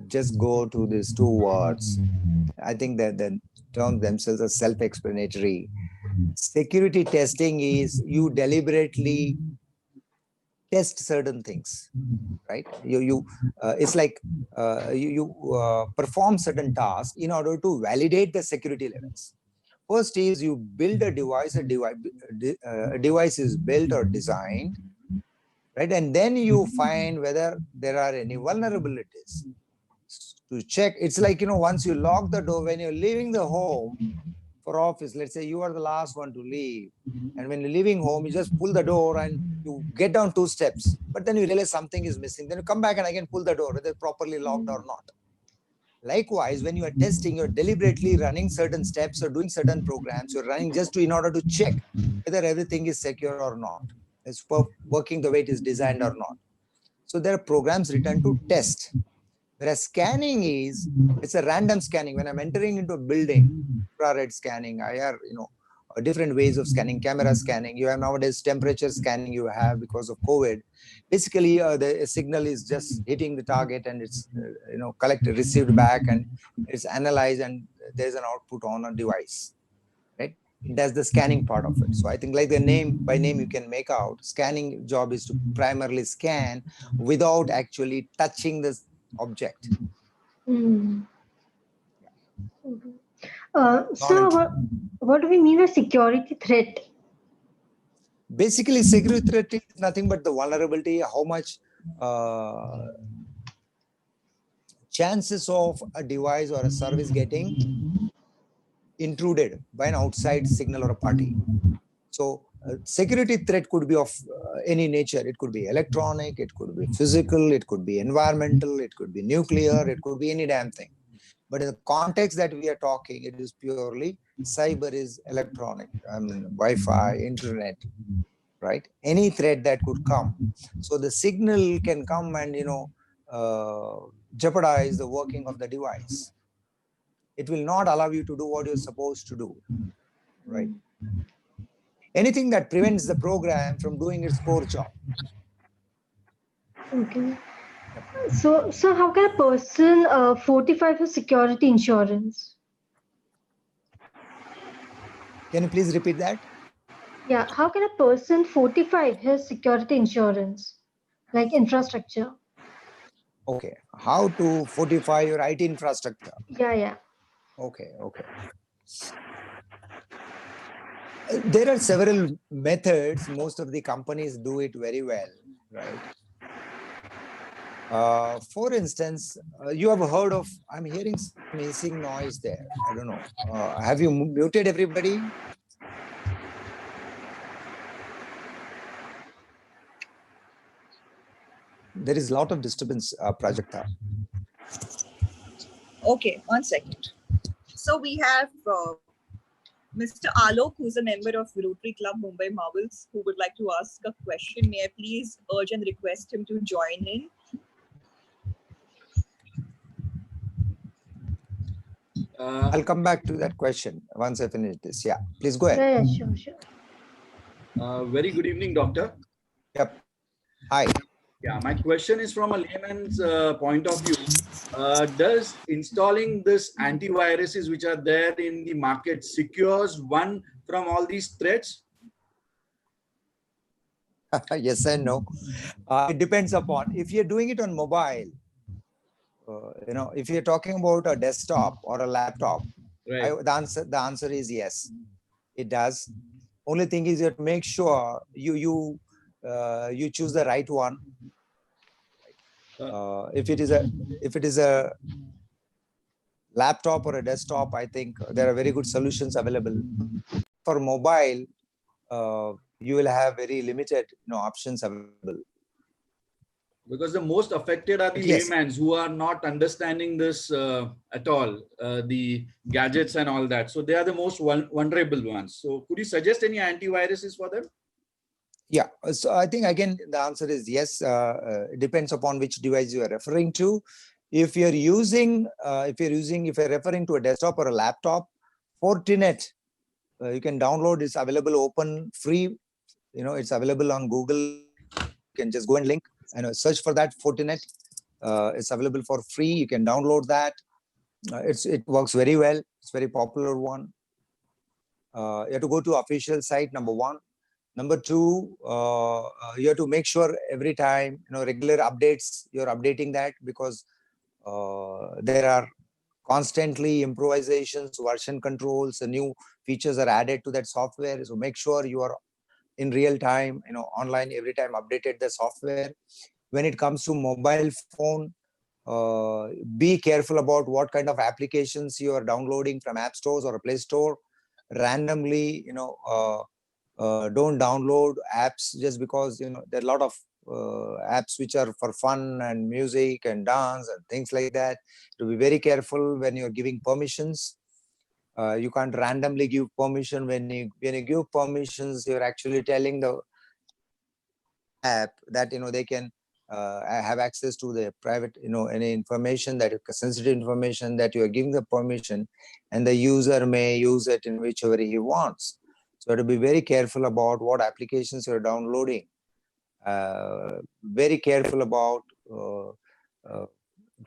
just go to these two words. I think that the terms themselves are self-explanatory. Security testing is you deliberately test certain things, right? It's like you perform certain tasks in order to validate the security levels. First is you build a device. A device is built or designed, right? And then you find whether there are any vulnerabilities to check. It's like, once you lock the door, when you're leaving the home for office, let's say you are the last one to leave. And when you're leaving home, you just pull the door and you get down 2 steps, but then you realize something is missing. Then you come back and again pull the door, whether it's properly locked or not. Likewise, when you are testing, you're deliberately running certain steps or doing certain programs. You're running just in order to check whether everything is secure or not. It's working the way it is designed or not. So there are programs written to test. Whereas scanning it's a random scanning. When I'm entering into a building, infrared scanning, IR, different ways of scanning, camera scanning. You have nowadays temperature scanning you have because of COVID. Basically, the signal is just hitting the target and it's, collected, received back, and it's analyzed, and there's an output on a device, right? That's the scanning part of it. So I think like by name you can make out, scanning job is to primarily scan without actually touching the object. So what do we mean by security threat? Basically, security threat is nothing but the vulnerability, how much chances of a device or a service getting intruded by an outside signal or a party. So security threat could be of any nature. It could be electronic, it could be physical, it could be environmental, it could be nuclear, it could be any damn thing. But in the context that we are talking, it is purely cyber is electronic, Wi-Fi, internet, right? Any threat that could come. So the signal can come and, jeopardize the working of the device. It will not allow you to do what you're supposed to do, right? Anything that prevents the program from doing its core job. Okay. So how can a person fortify for security insurance? Can you please repeat that? Yeah, how can a person fortify his security insurance, like infrastructure? Okay, how to fortify your IT infrastructure? Yeah. Okay. There are several methods. Most of the companies do it very well, right? For instance, you have heard of, I'm hearing some hissing noise there. I don't know. Have you muted everybody? there is a lot of disturbance, Prajakta. Okay, 1 second. So we have Mr. Alok, who's a member of Rotary Club Mumbai Marvels, who would like to ask a question. May I please urge and request him to join in? I'll come back to that question once I finish this. Yeah, please go ahead. Yeah, yeah, sure. Very good evening, doctor. Yep. Hi. Yeah, my question is from a layman's point of view. Does installing this antiviruses which are there in the market secures one from all these threats? Yes and no. It depends upon if you're doing it on mobile. If you're talking about a desktop or a laptop, Right. the answer is yes. It does. Only thing is you have to make sure you choose the right one. If it is a laptop or a desktop, I think there are very good solutions available. For mobile, you will have very limited options available. Because the most affected are the Yes. laymen who are not understanding this at all, the gadgets and all that. So they are the most vulnerable ones. So could you suggest any antiviruses for them? Yeah, so I think again the answer is yes. It depends upon which device you are referring to. If you're referring to a desktop or a laptop, Fortinet, you can download. It's available open, free. It's available on Google. You can just go and link and search for that Fortinet. It's available for free. You can download that. It works very well. It's a very popular one. You have to go to official site, number one. Number two, you have to make sure every time, regular updates, you're updating that, because there are constantly improvisations, version controls, and new features are added to that software. So make sure you are in real time, online every time, updated the software. When it comes to mobile phone, be careful about what kind of applications you are downloading from app stores or a Play Store. Randomly, don't download apps just because there are a lot of apps which are for fun and music and dance and things like that. To be very careful when you're giving permissions. You can't randomly give permission. When you give permissions, you're actually telling the app that they can have access to the private, any information, that sensitive information that you are giving the permission, and the user may use it in whichever he wants. So to be very careful about what applications you're downloading. Very careful about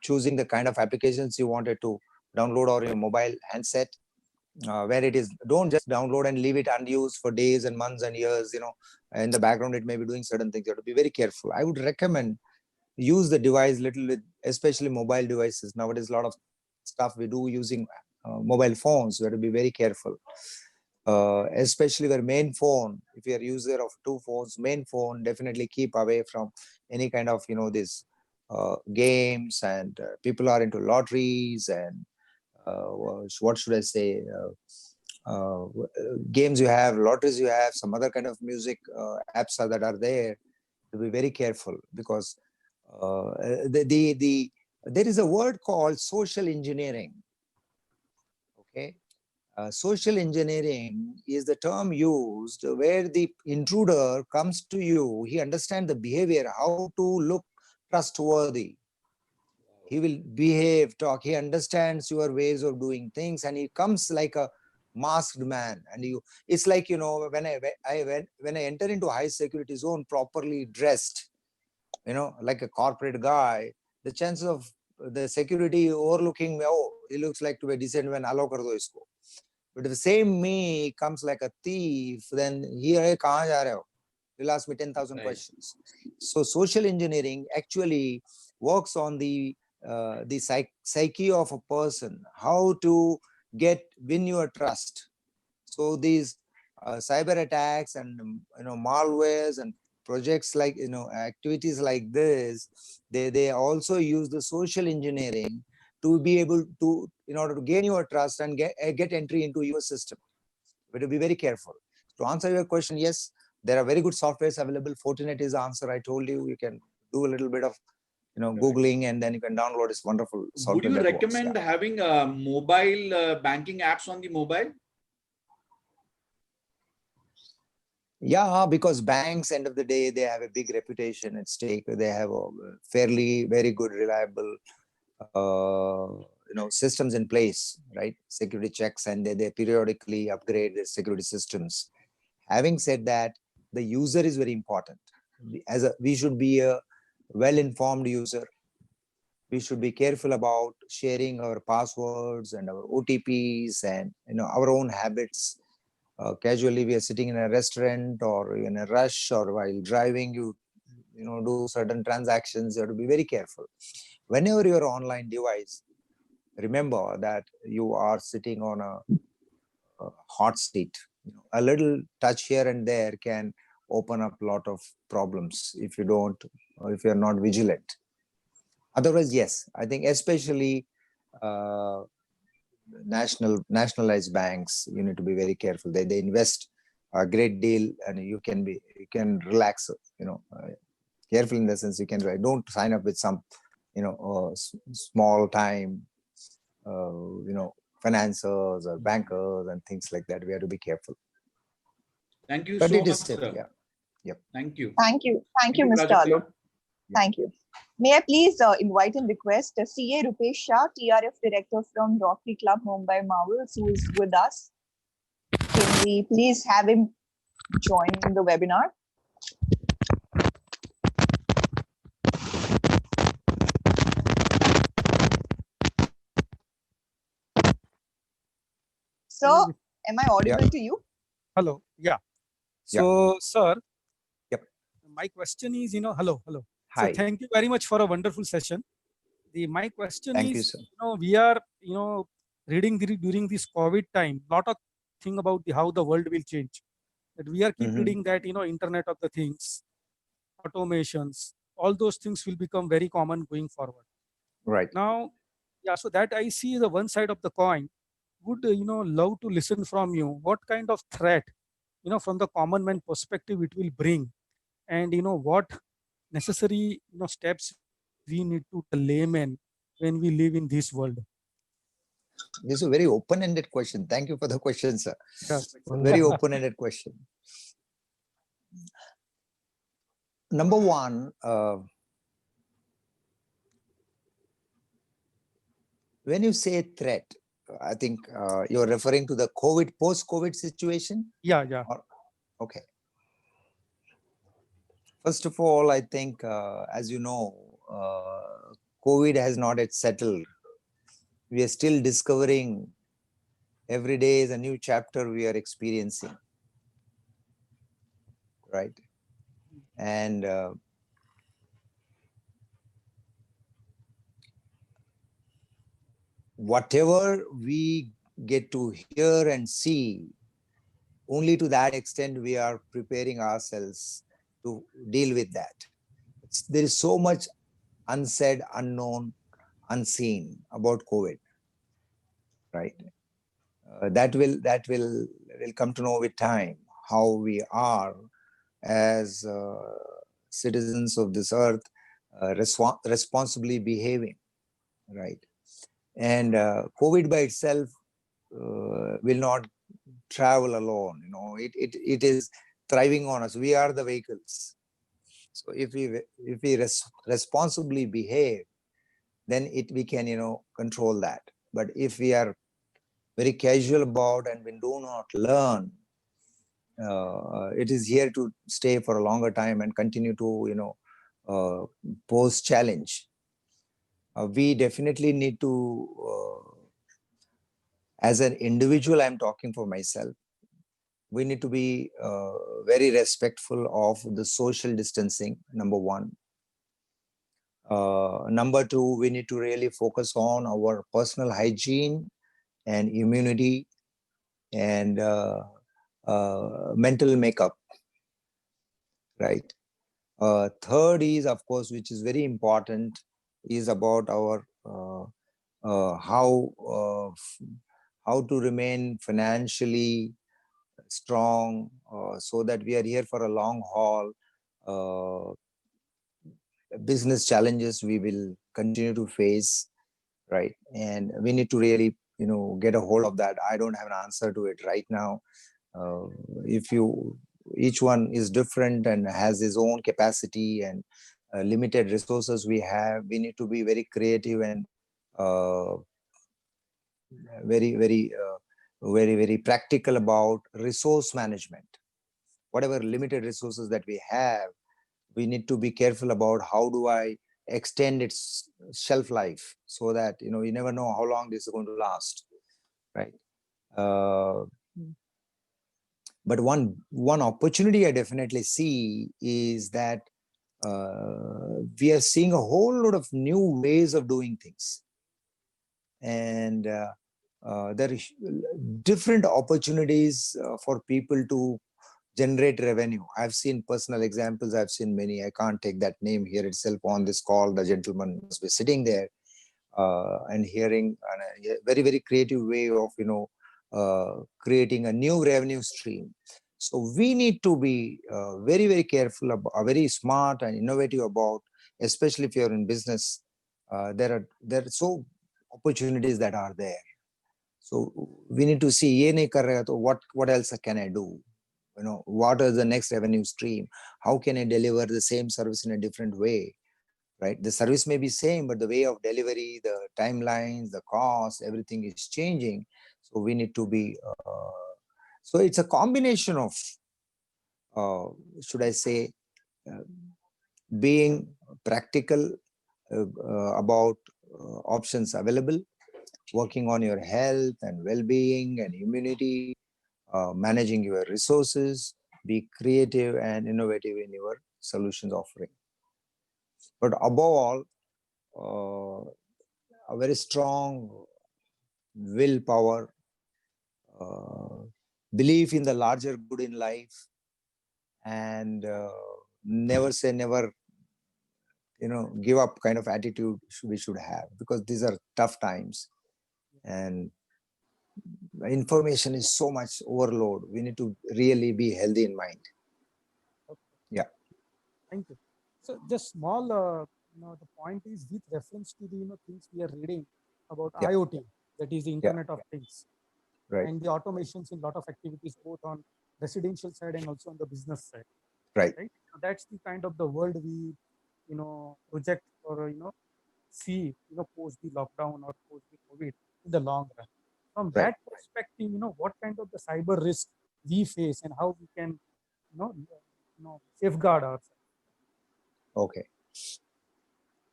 choosing the kind of applications you wanted to download on your mobile handset. Where it is, don't just download and leave it unused for days and months and years. In the background it may be doing certain things. You have to be very careful. I would recommend use the device little bit, especially mobile devices. Nowadays a lot of stuff we do using mobile phones. We have to be very careful. Especially their main phone. If you are user of two phones, main phone, definitely keep away from any kind of this games, and people are into lotteries and what should I say, games you have, lotteries you have, some other kind of music apps that are there. To be very careful, because there is a word called social engineering. Okay. Social engineering is the term used where the intruder comes to you. He understands the behavior, how to look trustworthy. He will behave, talk. He understands your ways of doing things, and he comes like a masked man. And it's like when I enter into high security zone properly dressed, like a corporate guy, the chances of the security overlooking me, oh, he looks like to be a decent man, allow kar do isko. But if the same me comes like a thief, then here, kahan ja rahe ho? He'll ask me 10,000 questions. So social engineering actually works on the psyche of a person, how to win your trust. So these cyber attacks and malwares and projects like activities like this, they also use the social engineering to be able to, in order to gain your trust and get entry into your system. We have to be very careful. To answer your question, yes, there are very good softwares available. Fortinet is the answer I told you. You can do a little bit of Googling, and then you can download this wonderful software. Would you that works, recommend having mobile banking apps on the mobile? Yeah, because banks, end of the day, they have a big reputation at stake. They have a fairly very good, reliable, systems in place, right? Security checks, and they periodically upgrade their security systems. Having said that, the user is very important. We should be a well-informed user. We should be careful about sharing our passwords and our OTPs and our own habits. Casually, we are sitting in a restaurant or in a rush, or while driving, you do certain transactions. You have to be very careful. Whenever you're online device, remember that you are sitting on a hot seat. A little touch here and there can open up a lot of problems if you're not vigilant. Otherwise, yes, I think especially nationalized banks, you need to be very careful. They invest a great deal, and you can relax. Careful in the sense don't sign up with some small time financiers or bankers and things like that. We have to be careful. Thank you But so it much, is safe, sir. yeah. Yep. Thank you. Thank you, Mr. Prajakta. Alok. Thank you. May I please invite and request CA Rupesh Shah, TRF Director from Rotary Club Mumbai Marvels, who is with us. Can we please have him join the webinar? So, am I audible to you? Hello. Yeah. So, sir, my question is, hello. Hi. So thank you very much for a wonderful session. My question Thank is, you, sir. We are, reading during this COVID time, lot of thing about how the world will change. That we are keep reading that, Internet of the Things, automations, all those things will become very common going forward. Right. Now, yeah, so that I see the one side of the coin. Would, love to listen from you. What kind of threat, from the common man perspective it will bring, and what necessary steps we need to the layman when we live in this world. This is a very open-ended question. Thank you for the question, sir. Yes. Very open-ended question. Number one, when you say threat, I think you're referring to the post-COVID situation? Yeah. Okay. First of all, I think, as you know, COVID has not yet settled. We are still discovering. Every day is a new chapter we are experiencing, right? And whatever we get to hear and see, only to that extent we are preparing ourselves to deal with that. There is so much unsaid, unknown, unseen about COVID, right? That will come to know with time how we are as citizens of this earth, responsibly behaving, right? And COVID by itself will not travel alone. It is thriving on us. We are the vehicles. So if we responsibly behave, then we can control that. But if we are very casual about and we do not learn, it is here to stay for a longer time and continue to pose challenge. We definitely need to, as an individual, I'm talking for myself, we need to be very respectful of the social distancing, number one. Number two, we need to really focus on our personal hygiene and immunity and mental makeup, right? Third is, of course, which is very important, is about our how to remain financially strong, so that we are here for a long haul. business challenges we will continue to face, right? And we need to really, get a hold of that. I don't have an answer to it right now. If you, each one is different and has his own capacity and limited resources we have, we need to be very creative and very practical about resource management. Whatever limited resources that we have, we need to be careful about how do I extend its shelf life, so that you never know how long this is going to last, right? But one opportunity I definitely see is that we are seeing a whole lot of new ways of doing things, and there are different opportunities for people to generate revenue. I've seen personal examples. I've seen many. I can't take that name here itself on this call. The gentleman must be sitting there and hearing a very creative way of creating a new revenue stream. So we need to be very careful, very smart and innovative about, especially if you're in business. There are so opportunities that are there. So we need to see, ye nahi kar raha to what else can I do? What is the next revenue stream? How can I deliver the same service in a different way? Right? The service may be same, but the way of delivery, the timelines, the cost, everything is changing. So we need to be, so it's a combination of, should I say, being practical about options available, working on your health and well-being and immunity, managing your resources, be creative and innovative in your solutions offering. But above all, a very strong willpower, belief in the larger good in life, and never say never, give up kind of attitude we should have, because these are tough times and information is so much overload. We need to really be healthy in mind. Yeah. Thank you. So just small, the point is with reference to the things we are reading about IoT, that is the Internet of Things, right, and the automations in a lot of activities, both on residential side and also on the business side. Right. Right. So that's the kind of the world we, project or see, post the lockdown or post the COVID in the long run. From that perspective, what kind of the cyber risk we face and how we can, safeguard ourselves. Okay.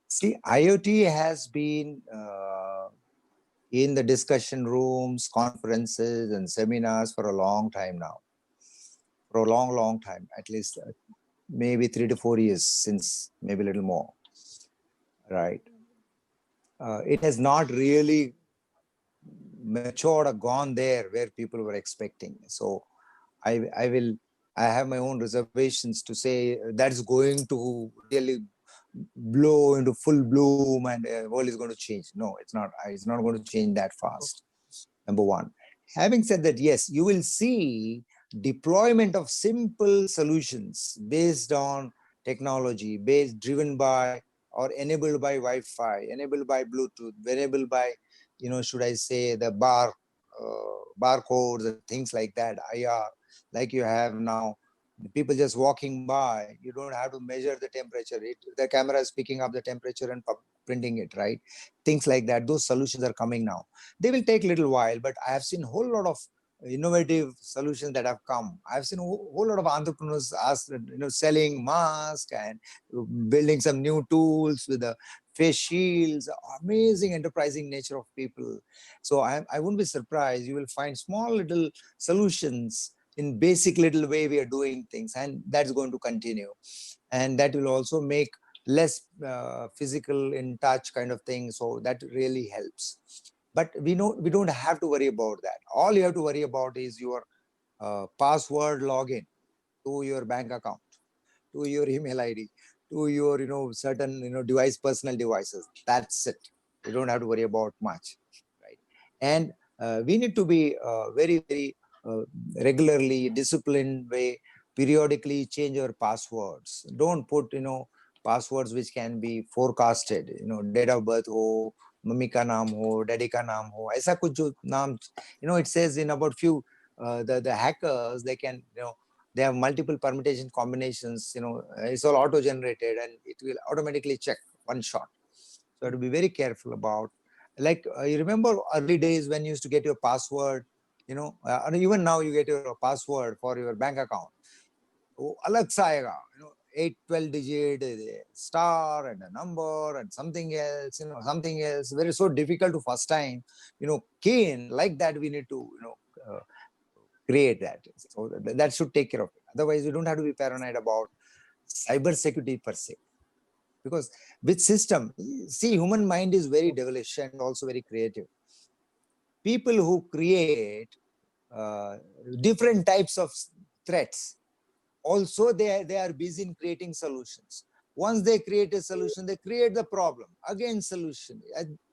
See, IoT has been in the discussion rooms, conferences, and seminars for a long time now. For a long time, at least maybe 3 to 4 years since, maybe a little more. Right. It has not really matured or gone there where people were expecting. So I have my own reservations to say that's going to really blow into full bloom and the world is going to change. No, it's not. It's not going to change that fast. Number one. Having said that, yes, you will see deployment of simple solutions based on technology, driven by or enabled by Wi-Fi, enabled by Bluetooth, enabled by, should I say, the barcodes and things like that, IR, like you have now. People just walking by, you don't have to measure the temperature. The camera is picking up the temperature and printing it, right? Things like that. Those solutions are coming now. They will take a little while, but I have seen a whole lot of innovative solutions that have come. I've seen a whole lot of entrepreneurs selling masks and building some new tools with the face shields. Amazing enterprising nature of people. So I wouldn't be surprised. You will find small little solutions in basic little way we are doing things, and that's going to continue, and that will also make less physical in touch kind of thing. So that really helps. But we don't have to worry about that. All you have to worry about is your password login to your bank account, to your email ID, to your certain personal devices. That's it. You don't have to worry about much, right? And we need to be very regularly disciplined way, periodically change your passwords. Don't put passwords which can be forecasted, date of birth ho, mummy ka naam ho, daddy ka naam ho, aisa kuch jo naam, it says in about few, the hackers, they can, they have multiple permutation combinations, it's all auto generated and it will automatically check one shot. So you have to be very careful about, like, you remember early days when you used to get your password, and even now you get your password for your bank account. वो अलग सा आएगा, 8-12 digit star and a number and something else, something else. Very so difficult to first time, key in like that. We need to, create that. So that should take care of it. Otherwise, you don't have to be paranoid about cyber security per se. Because with system, see, human mind is very devilish and also very creative. People who create different types of threats, also they are busy in creating solutions. Once they create a solution, they create the problem, again solution.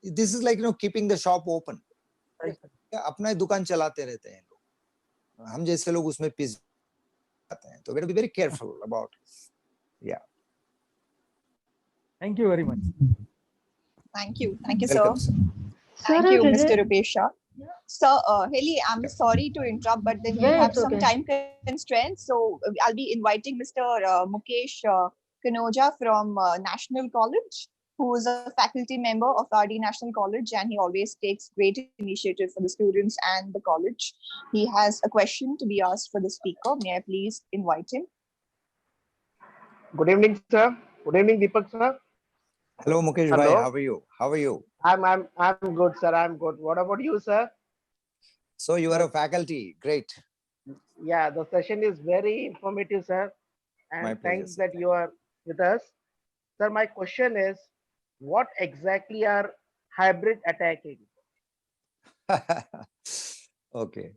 This is like, keeping the shop open. अपना ही दुकान चलाते रहते हैं लोग, हम जैसे लोग उसमें पिस जाते हैं. So we have to be very careful about. Yeah. Thank you very much. Thank you, Welcome, sir. sir. Thank you, Sir, Mr. Rupesh Shah. So, Heli, I'm sorry to interrupt, but then we Yeah, have it's some okay. time constraints. So, I'll be inviting Mr. Mukesh Kanoja from National College, who is a faculty member of RD National College, and he always takes great initiative for the students and the college. He has a question to be asked for the speaker. May I please invite him? Good evening, sir. Good evening, Deepak, sir. Hello, Mukesh Hello. bhai. How are you? How are you? I'm good, sir. I'm good. What about you, sir? So you are a faculty. Great. Yeah, the session is very informative, sir. My And pleasure, thanks sir. that you are with us. Sir, my question is, what exactly are hybrid attacking? Okay.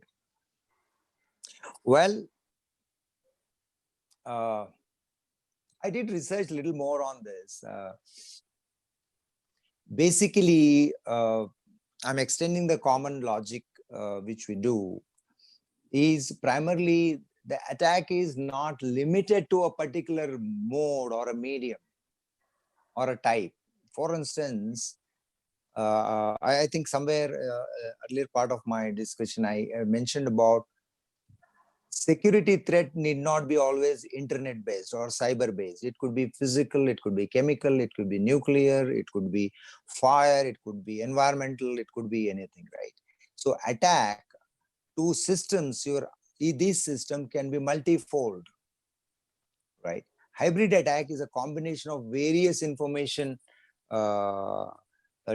Well, I did research a little more on this. Basically, I'm extending the common logic which we do. Is primarily the attack is not limited to a particular mode or a medium or a type. For instance, I think somewhere earlier part of my discussion, I mentioned about security threat need not be always internet based or cyber based. It could be physical, it could be chemical, it could be nuclear, it could be fire, it could be environmental, it could be anything, right? So attack to systems, this system can be multifold, right? Hybrid attack is a combination of various information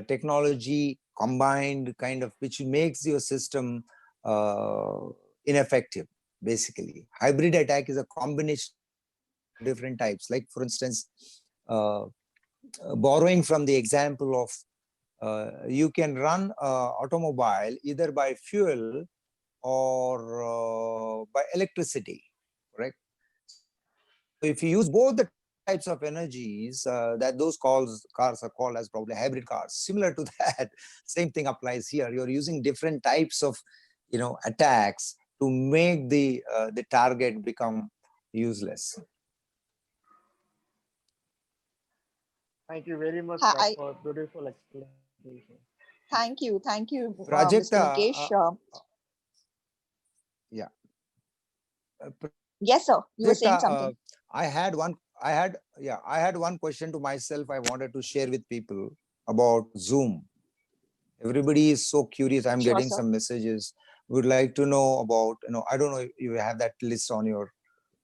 technology combined, kind of, which makes your system ineffective. Basically, hybrid attack is a combination of different types. Like, for instance, borrowing from the example of you can run automobile either by fuel or by electricity, correct? So if you use both the types of energies, that those cars are called as probably hybrid cars. Similar to that, same thing applies here. You're using different types of, attacks to make the target become useless. Thank you very much, Hi, sir, for beautiful explanation. Thank you, Mr. Prajakta, Mukesh. yeah. Yes, sir. You were saying Prajakta, something. I had one question to myself I wanted to share with people about Zoom. Everybody is so curious. I'm Sure, getting sir. some messages. Would like to know about, I don't know if you have that list on your,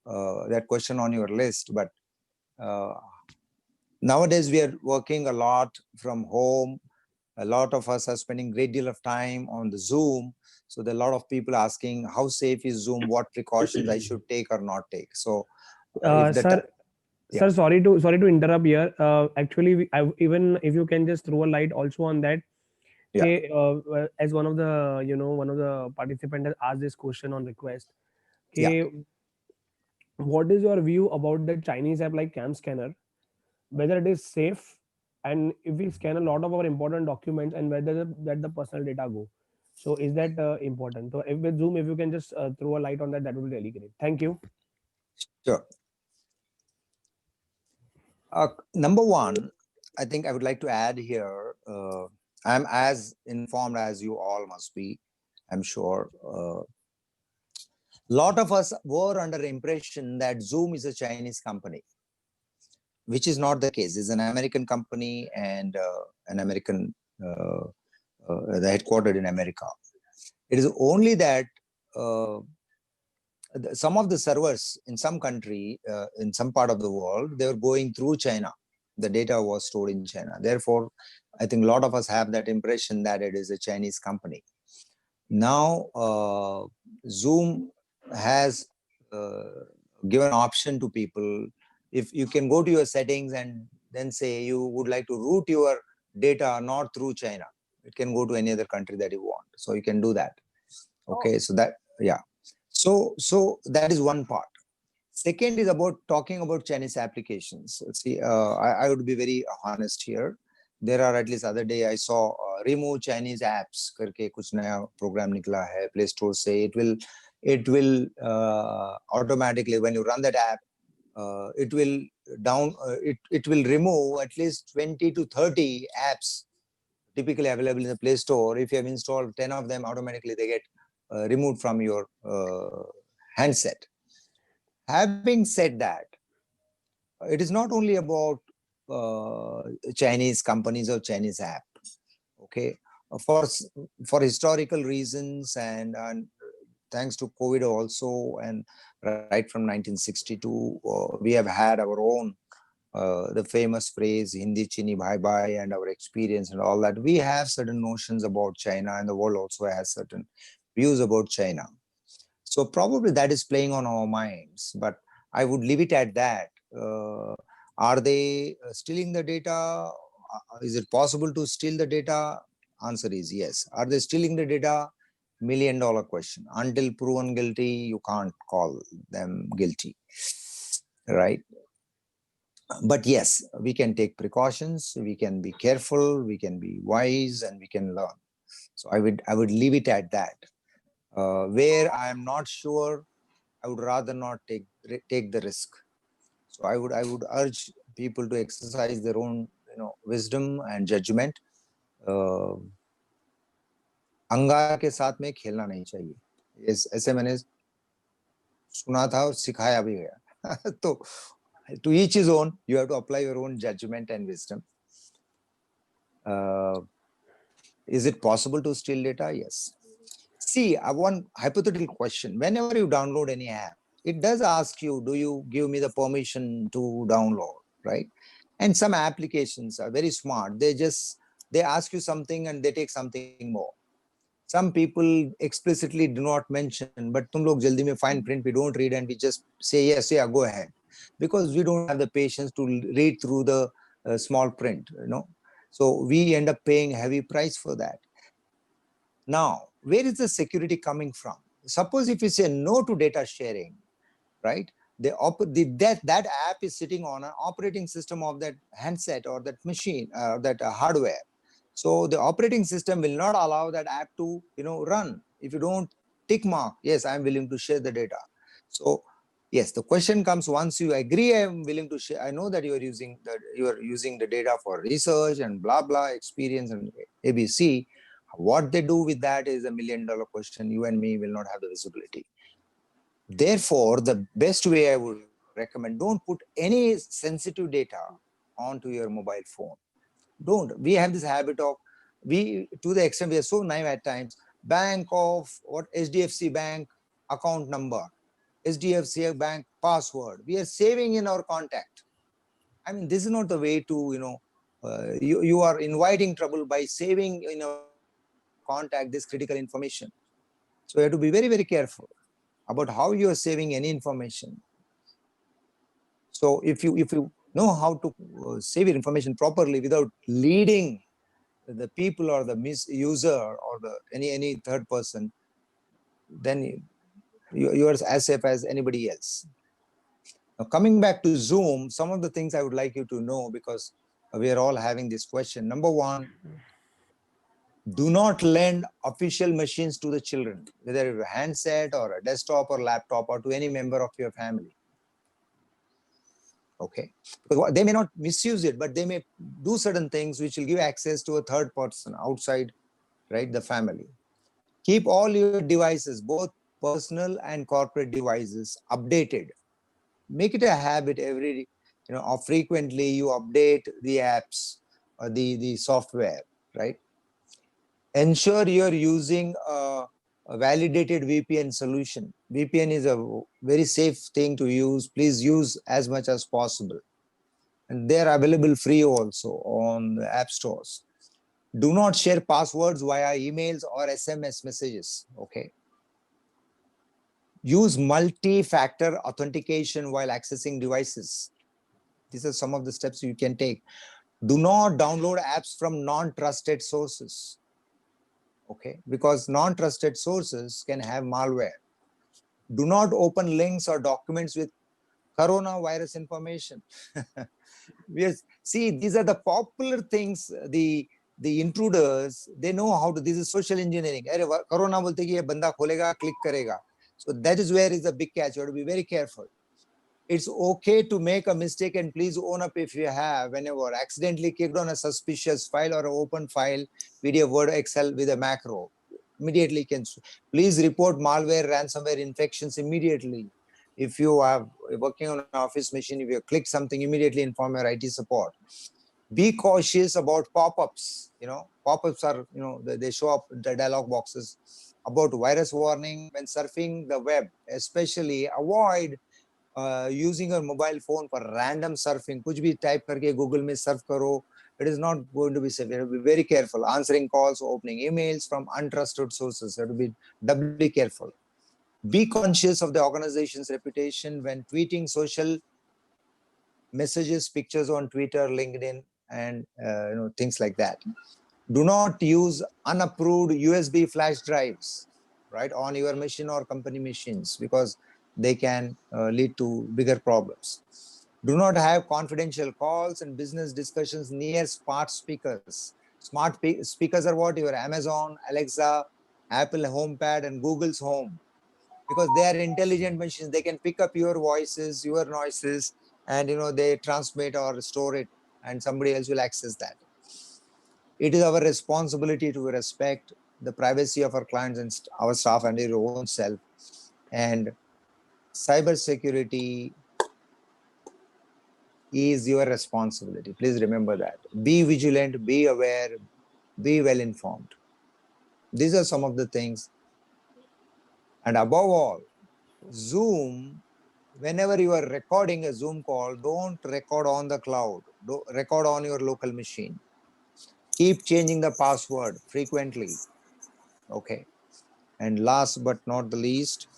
that question on your list, but nowadays we are working a lot from home. A lot of us are spending great deal of time on the Zoom. So there are a lot of people asking how safe is Zoom, what precautions I should take or not take. So if the Sir, yeah. sir, sorry to interrupt here. Actually, even if you can just throw a light also on that. Yeah. Okay, as one of the participants has asked this question on request. Okay, what is your view about the Chinese app like Cam Scanner? Whether it is safe, and if we scan a lot of our important documents, and whether that the personal data go. So is that important? So if with Zoom, if you can just throw a light on that, that would be really great. Thank you. Sure. Number one, I think I would like to add here, I'm as informed as you all must be, I'm sure. Lot of us were under impression that Zoom is a Chinese company, which is not the case. It's an American company and an American, the headquartered in America. It is only that some of the servers in some country, in some part of the world, they were going through China. The data was stored in China. Therefore, I think a lot of us have that impression that it is a Chinese company. Now, Zoom has given option to people. If you can go to your settings and then say you would like to route your data not through China, it can go to any other country that you want. So you can do that. Okay, so that, yeah. So that is one part. Second is about talking about Chinese applications. See, I would be very honest here. There are, at least other day I saw remove Chinese apps करके कुछ नया program निकला है Play Store से. It will automatically, when you run that app, it will remove at least 20 to 30 apps typically available in the Play Store. If you have installed 10 of them, automatically they get removed from your handset. Having said that, it is not only about Chinese companies or Chinese app. Okay, for historical reasons and thanks to COVID also, and right from 1962, we have had our own the famous phrase Hindi Chini bye bye, and our experience and all that. We have certain notions about China, and the world also has certain views about China. So probably that is playing on our minds, but I would leave it at that. Are they stealing the data? Is it possible to steal the data? Answer is yes. Are they stealing the data? $1 million question. Until proven guilty, you can't call them guilty, right? But yes, we can take precautions, we can be careful, we can be wise, and we can learn. So I would leave it at that. Where I am not sure, I would rather not take the risk. So I would urge people to exercise their own wisdom and judgment. अंगार के साथ में खेलना नहीं चाहिए, ऐसे मैंने सुना था और सिखाया भी गया. तो to each his own, you have to apply your own judgment and wisdom. Is it possible to steal data? Yes. See, I want hypothetical question. Whenever you download any app, it does ask you, do you give me the permission to download, right? And some applications are very smart. They ask you something and they take something more. Some people explicitly do not mention, but tum log jaldi mein fine print, we don't read and we just say, yes, yeah, go ahead. Because we don't have the patience to read through the small print, So we end up paying heavy price for that. Now, where is the security coming from? Suppose if you say no to data sharing, right? That app is sitting on an operating system of that handset or that machine, that hardware. So the operating system will not allow that app to run if you don't tick mark, yes, I'm willing to share the data. So yes, the question comes, once you agree I'm willing to share, I know that you are using the data for research and blah blah experience and ABC. What they do with that is $1 million question. You and me will not have the visibility. Therefore, the best way I would recommend, don't put any sensitive data onto your mobile phone. Don't. We have this habit of, to the extent we are so naive at times, bank of HDFC Bank account number, HDFC Bank password, we are saving in our contact. I mean, this is not the way to, you are inviting trouble by saving in our contact this critical information. So you have to be very, very careful about how you are saving any information. So if you know how to save your information properly without leading the people or the misuser or any third person, then you are as safe as anybody else. Now, coming back to Zoom, some of the things I would like you to know, because we are all having this question. Number one, do not lend official machines to the children, whether a handset or a desktop or laptop or to any member of your family. Okay, because they may not misuse it, but they may do certain things which will give access to a third person outside, right, the family. Keep all your devices, both personal and corporate devices, updated. Make it a habit every, or frequently you update the apps or the software, right? Ensure you're using a validated VPN solution. VPN is a very safe thing to use. Please use as much as possible. And they're available free also on the app stores. Do not share passwords via emails or SMS messages, okay? Use multi-factor authentication while accessing devices. These are some of the steps you can take. Do not download apps from non-trusted sources, okay? Because non-trusted sources can have malware. Do not open links or documents with coronavirus information. Yes, see, these are the popular things. The intruders, they know how to. This is social engineering. Corona bolte ki ye banda kholega, click karega. So that is where is the big catch. You have to be very careful. It's okay to make a mistake, and please own up if you have, whenever accidentally clicked on a suspicious file or an open file, PDF, Word, Excel with a macro. Immediately can. Please report malware, ransomware infections immediately. If you are working on an office machine, if you click something, immediately inform your IT support. Be cautious about pop-ups. Pop-ups are, they show up the dialog boxes about virus warning when surfing the web. Especially avoid using your mobile phone for random surfing. Kuch bhi type karke Google mein surf karo. It is not going to be safe. You have to be very careful. Answering calls, opening emails from untrusted sources. You have to be doubly careful. Be conscious of the organization's reputation when tweeting social messages, pictures on Twitter, LinkedIn, and things like that. Do not use unapproved USB flash drives, right, on your machine or company machines, because they can lead to bigger problems. Do not have confidential calls and business discussions near smart speakers. Smart speakers are what? Your Amazon, Alexa, Apple HomePad, and Google's Home. Because they are intelligent machines, they can pick up your voices, your noises, and they transmit or store it, and somebody else will access that. It is our responsibility to respect the privacy of our clients and our staff and your own self. And cybersecurity is your responsibility. Please remember that. Be vigilant, be aware, be well informed. These are some of the things. And above all, Zoom, whenever you are recording a Zoom call, don't record on the cloud. Don't record on your local machine. Keep changing the password frequently. Okay. And last but not the least,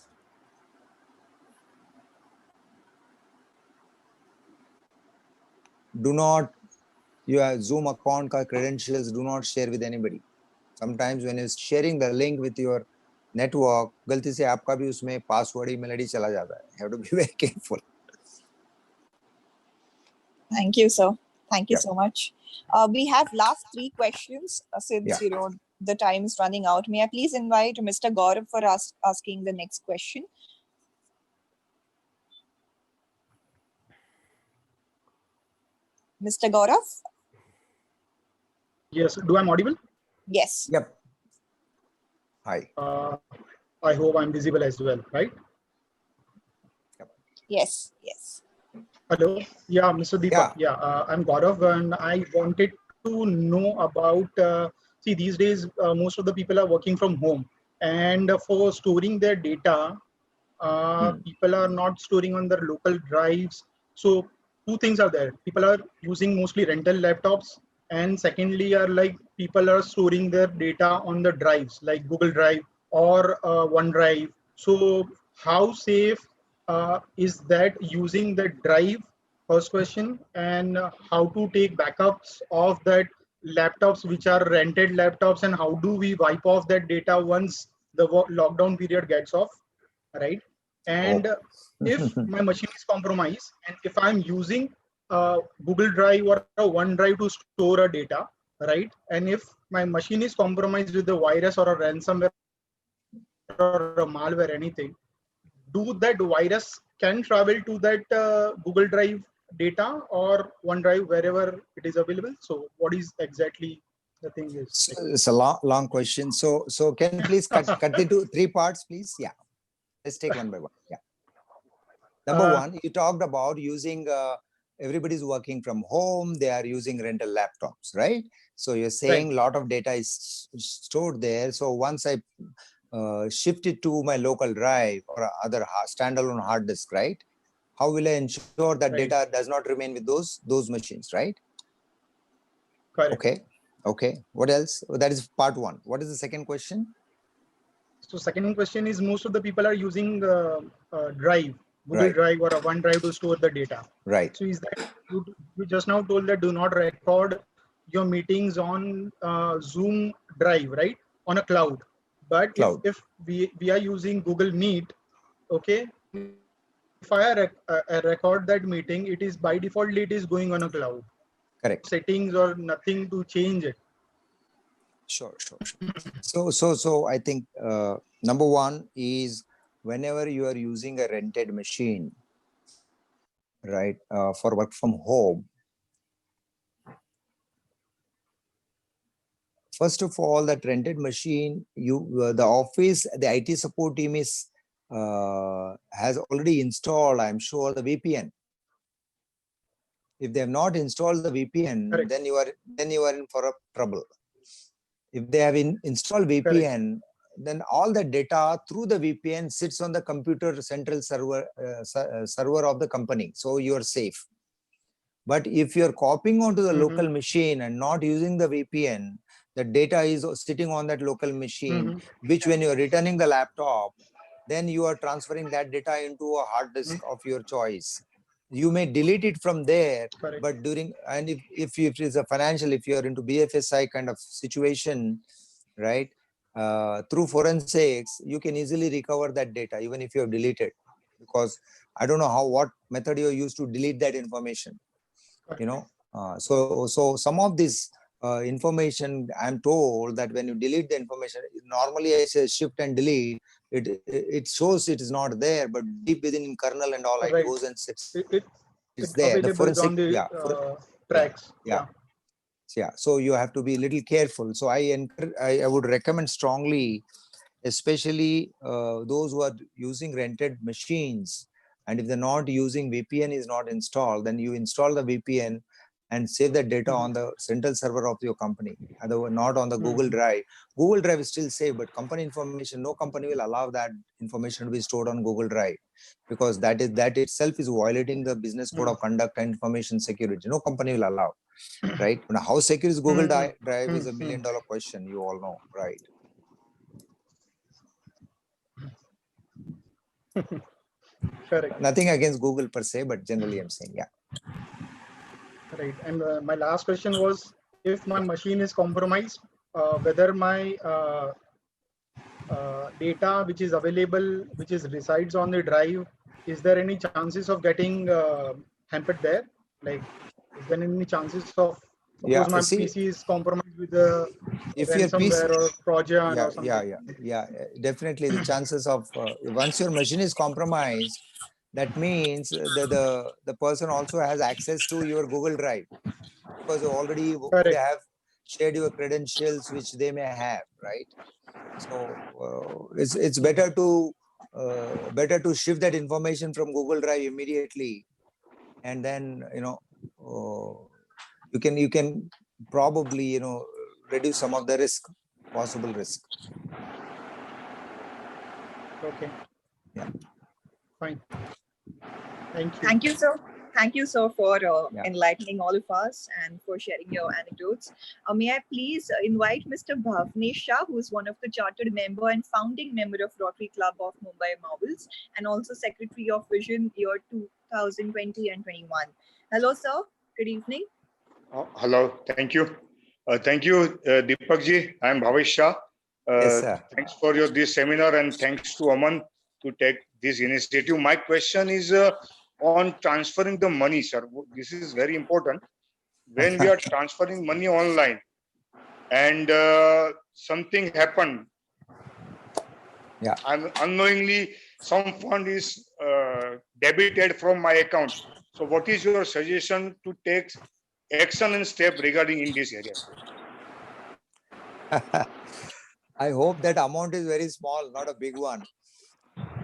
do not, your Zoom account credentials, do not share with anybody. Sometimes when you're sharing the link with your network, गलती से आपका भी उसमें password, email ID चला जाता है. You have to be very careful. Thank you, sir. Thank you so much. We have last 3 questions since the time is running out. May I please invite Mr. Gaurav for asking the next question? Mr. Gaurav? Yes. Do I'm audible? Yes. Yep. Hi. I hope I'm visible as well, right? Yes. Yes. Hello. Yeah, Mr. Deepak. Yeah, I'm Gaurav, and I wanted to know about. See, these days most of the people are working from home, and for storing their data, people are not storing on their local drives. So 2 things are there. People are using mostly rental laptops, and secondly are like people are storing their data on the drives like Google Drive or OneDrive. So how safe is that using the drive? First question. And how to take backups of that laptops which are rented laptops, and how do we wipe off that data once the lockdown period gets off, right? And if my machine is compromised, and if I'm using Google Drive or a OneDrive to store a data, right? And if my machine is compromised with a virus or a ransomware or a malware, anything, do that virus can travel to that Google Drive data or OneDrive wherever it is available? So what is exactly the thing is? It's a long question. So can you please cut into 3 parts, please? Yeah. Let's take one by one. Yeah. Number one, you talked about using, everybody's working from home. They are using rental laptops, right? So you're saying a lot of data is stored there. So once I shift it to my local drive or other standalone hard disk, right? How will I ensure that data does not remain with those machines, right? Correct. Okay. What else? That is part one. What is the second question? So second question is, most of the people are using Drive, Google Drive or a OneDrive to store the data. Right. So is that, you just now told that do not record your meetings on Zoom Drive, right? On a cloud. But if we are using Google Meet, okay, if I record that meeting, it is by default, it is going on a cloud. Correct. Settings or nothing to change it. Sure. So I think number one is, whenever you are using a rented machine, right, for work from home, first of all, that rented machine, the office, the IT support team is has already installed, I'm sure, the VPN. If they have not installed the VPN, then you are in for a trouble. If they have installed VPN, then all the data through the VPN sits on the computer central server of the company. So you are safe. But if you're copying onto the local machine and not using the VPN, the data is sitting on that local machine, which when you're returning the laptop, then you are transferring that data into a hard disk of your choice. You may delete it from there, but if it is a financial, if you're into BFSI kind of situation, right, through forensics, you can easily recover that data, even if you have deleted, because I don't know what method you used to delete that information. So some of this information, I'm told that when you delete the information, normally I say shift and delete, it shows it is not there, but deep within kernel and all, it goes and sits. It's there. The forensic, on the tracks. Yeah. So you have to be a little careful. So I would recommend strongly, especially those who are using rented machines, and if they're not using VPN is not installed, then you install the VPN and save the data on the central server of your company, not on the Google Drive. Google Drive is still safe, but company information, no company will allow that information to be stored on Google Drive, because that itself is violating the business code of conduct and information security. No company will allow, right? Now, how secure is Google Drive is $1 million question. You all know, right? Correct. Nothing against Google per se, but generally I'm saying, yeah. Right. And my last question was, if my machine is compromised, whether my data which is available, which resides on the drive, is there any chances of getting hampered there? Like, is there any chances of, suppose my PC is compromised with the ransomware or Trojan or something? Yeah, definitely the chances of, once your machine is compromised, that means the person also has access to your Google Drive, because already they have shared your credentials, which they may have, right? So it's better to shift that information from Google Drive immediately, and then you can probably reduce some of the possible risk. Okay. Yeah. Fine. Thank you. Thank you, sir. Thank you, sir, for enlightening all of us and for sharing your anecdotes. May I please invite Mr. Bhavnesh Shah, who is one of the chartered member and founding member of Rotary Club of Mumbai Marvels, and also Secretary of Vision year 2020 and 21. Hello, sir. Good evening. Hello. Thank you. Thank you, Deepak ji. I am Bhavesh Shah. Yes, sir. Thanks for this seminar, and thanks to Aman to take this initiative. My question is on transferring the money, sir. This is very important. When we are transferring money online and something happened, unknowingly some fund is debited from my account. So what is your suggestion to take action and step regarding in this area? I hope that amount is very small, not a big one.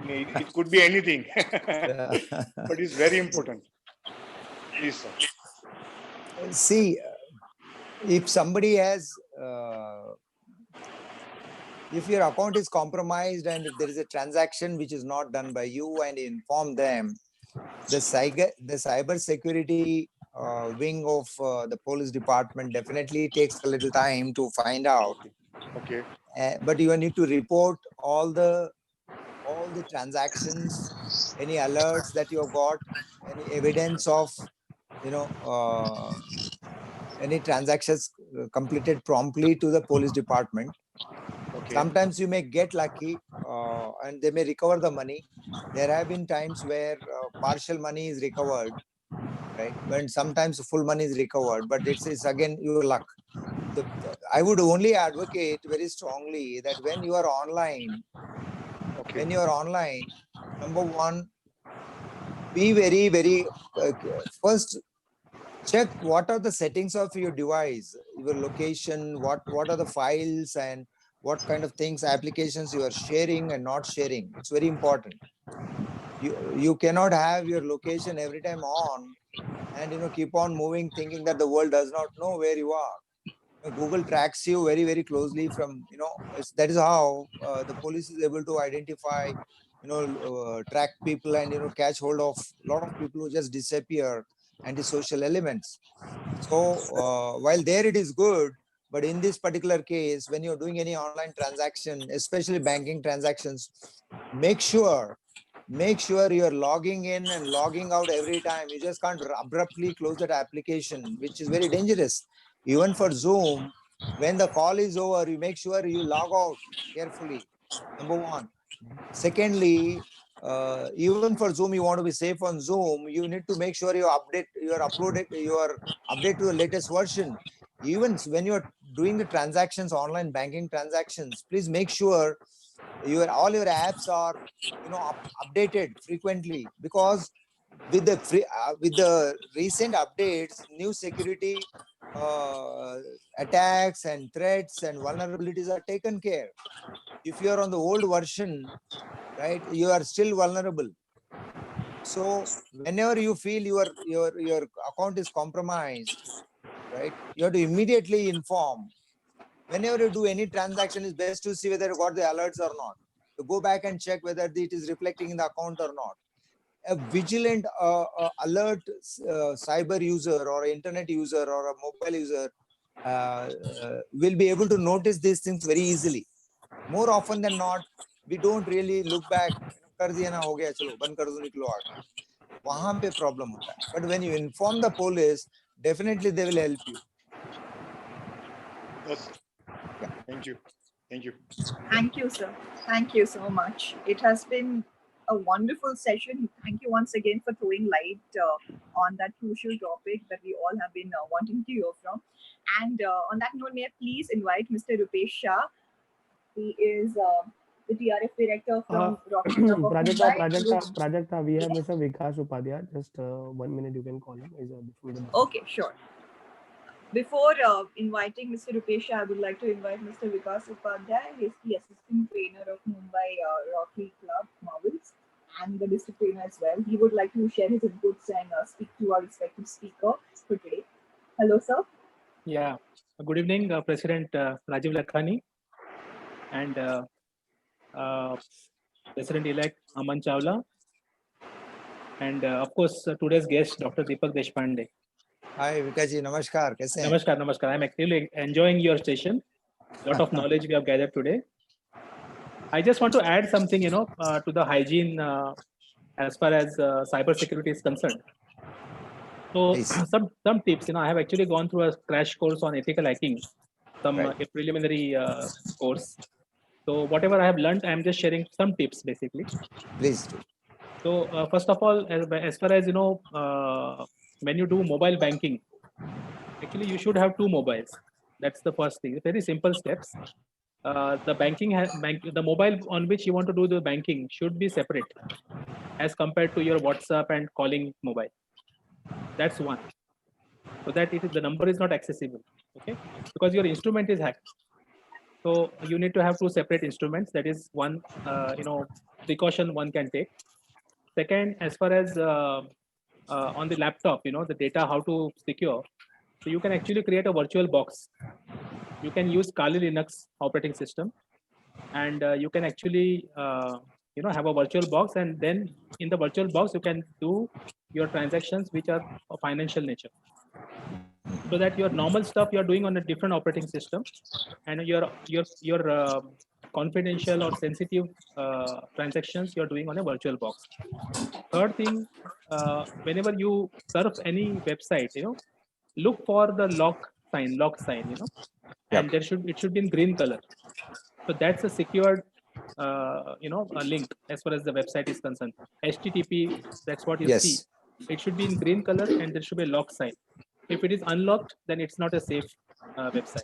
It could be anything, but it's very important. Please, sir. See, if somebody has, if your account is compromised and if there is a transaction which is not done by you and inform them, the cyber security wing of the police department definitely takes a little time to find out. Okay. But you need to report all the transactions, any alerts that you have got, any evidence of, you know, any transactions completed promptly to the police department. Okay. Sometimes you may get lucky and they may recover the money. There have been times where partial money is recovered, right? When sometimes full money is recovered, but it's again your luck. I would only advocate very strongly that when you are online, number one, be very first check what are the settings of your device, your location, what are the files and what kind of things, applications you are sharing and not sharing. It's very important. You cannot have your location every time on and keep on moving thinking that the world does not know where you are. Google tracks you very closely from, that is how the police is able to identify, track people and, catch hold of a lot of people who just disappear, antisocial elements. So while there it is good, but in this particular case, when you're doing any online transaction, especially banking transactions, make sure you're logging in and logging out every time. You just can't abruptly close that application, which is very dangerous. Even for Zoom, when the call is over, you make sure you log out carefully. Number one. Secondly, even for Zoom, you want to be safe on Zoom. You need to make sure you update to the latest version. Even when you're doing the transactions, online banking transactions, please make sure all your apps are updated frequently, because with the recent updates, new security attacks and threats and vulnerabilities are taken care. If you are on the old version, right, you are still vulnerable. So whenever you feel your account is compromised, right, you have to immediately inform. Whenever you do any transaction, it's best to see whether you got the alerts or not. To go back and check whether it is reflecting in the account or not. A vigilant alert cyber user or internet user or a mobile user will be able to notice these things very easily. More often than not, we don't really look back. कर दिया ना, हो गया, चलो बंद कर दो, निकलो आगे. वहां पे problem होता है. But when you inform the police, definitely they will help you. Yes. Yeah. Thank you. Thank you. Thank you, sir. Thank you so much. It has been a wonderful session. Thank you once again for throwing light on that crucial topic that we all have been wanting to hear from. And on that note, may I please invite Mr. Rupesh Shah. He is the TRF director from Rotary Club of Mumbai. Prajakta, we have Mr. Vikas Upadhyay. Just 1 minute, you can call him. Okay, sure. Before inviting Mr. Rupesh Shah, I would like to invite Mr. Vikas Upadhyay. He is the assistant trainer of Mumbai Rotary Club Marvels and the district trainer as well. He would like to share his inputs and speak to our respective speaker for today. Hello, sir. Yeah. Good evening, President Rajiv Lakhani and President-elect Aman Chawla, and of course today's guest, Dr. Deepak Deshpande. Hi, Vikaji. Namaskar. Kaise hain? Namaskar, namaskar. I'm actually enjoying your session. A lot of knowledge we have gathered today. I just want to add something, to the hygiene as far as cyber security is concerned. So some tips, I have actually gone through a crash course on ethical hacking, a preliminary course. So whatever I have learned, I'm just sharing some tips basically. Please do. So first of all, as far as when you do mobile banking, actually you should have 2 mobiles. That's the first thing. Very simple steps. The mobile on which you want to do the banking should be separate as compared to your WhatsApp and calling mobile. That's one. So that the number is not accessible. Okay, because your instrument is hacked. So you need to have two separate instruments. That is one, precaution one can take. Second, as far as on the laptop, the data how to secure. So you can actually create a virtual box. You can use Kali Linux operating system, and you can actually have a virtual box, and then in the virtual box you can do your transactions which are of financial nature. So that your normal stuff you are doing on a different operating system, and your confidential or sensitive transactions you are doing on a virtual box. Third thing, whenever you surf any website, look for the lock sign, and it should be in green color. So that's a secured, a link as far as the website is concerned. HTTP, that's what you see. Yes. It should be in green color, and there should be a lock sign. If it is unlocked, then it's not a safe website.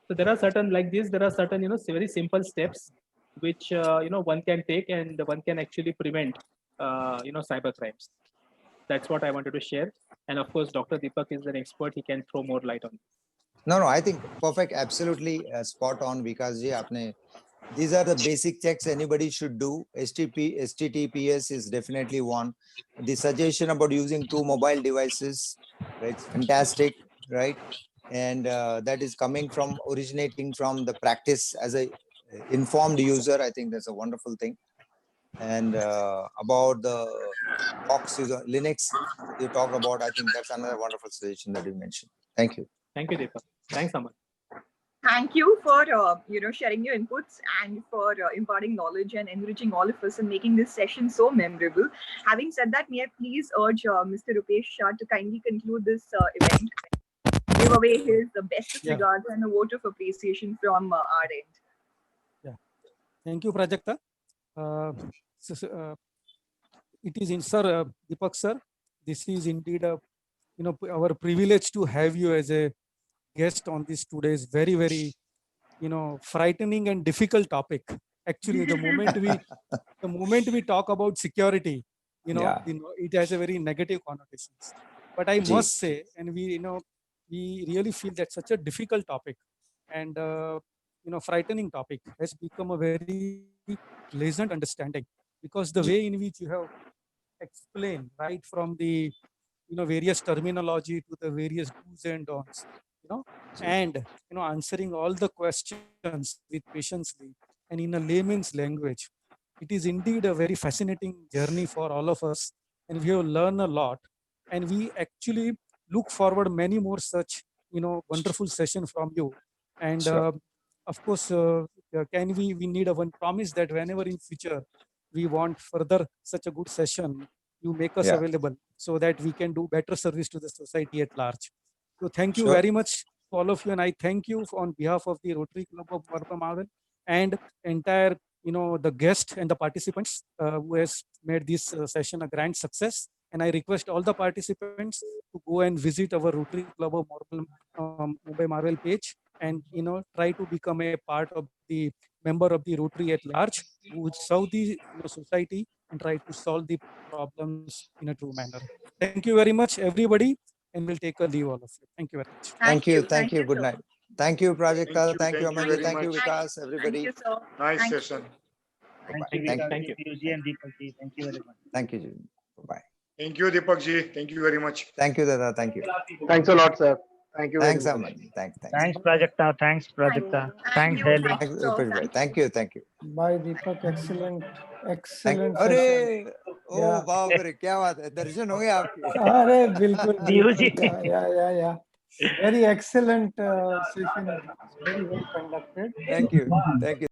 So there are certain like this. There are certain very simple steps which one can take, and one can actually prevent cyber crimes. That's what I wanted to share. And of course, Dr. Deepak is an expert. He can throw more light on it. No, I think perfect, absolutely spot on, because these are the basic checks anybody should do. HTTPS is definitely one. The suggestion about using two mobile devices, right? Fantastic, right? And that is originating from the practice as a informed user. I think that's a wonderful thing. And about the box user, Linux, you talked about, I think that's another wonderful suggestion that you mentioned. Thank you. Thank you, Deepak. Thanks, Aman. Thank you for sharing your inputs and for imparting knowledge and enriching all of us and making this session so memorable. Having said that, may I please urge Mr. Rupesh Shah to kindly conclude this event, give away his bestest regards and a vote of appreciation from our end. Yeah, thank you, Prajakta. It is in sir, Deepak sir. This is indeed our privilege to have you as a guest on this today's very, very, frightening and difficult topic. Actually, the moment we talk about security, it has a very negative connotations. But I must say, and we really feel that such a difficult topic and frightening topic has become a very pleasant understanding, because the way in which you have explained right from the various terminology to the various do's and don'ts, and answering all the questions with patiently and in a layman's language. It is indeed a very fascinating journey for all of us, and we have learned a lot. And we actually look forward many more such wonderful session from you. And of course, can we need a one promise that whenever in future we want further such a good session, you make us available so that we can do better service to the society at large. So thank you very much to all of you, and I thank you on behalf of the Rotary Club of Marvel and entire the guest and the participants who has made this session a grand success. And I request all the participants to go and visit our Rotary Club of Mumbai Marvel page, and try to become a part of the member of the Rotary at large, who would serve the society and try to solve the problems in a true manner. Thank you very much, everybody, and we'll take a leave, all of you. Thank you very much. Thank you. Good night. Thank you, Prajakta. Thank you, Thank you Amanji. very Thank you, much. Vikas, everybody. Thank you, sir. Nice session. Thank you, Piyush and Deepak ji. Thank you very much. Thank you, Ji. Bye. Thank you, Deepak ji. Thank you very much. Thank you, Dada. Thank you. Thanks a lot, sir. Thank you. Thanks, very much. Amanji. Thanks. Thanks, Prajakta. Thanks, Prajakta. Thanks, Haley. Thanks, Rupesh bhai. Thank you. Bye, Deepak. Excellent Thank session. अरे ओ बाप रे क्या बात है, दर्शन हो गए आपके? अरे बिल्कुल Piyush ji. yeah. Very excellent session. Very well conducted. Thank you.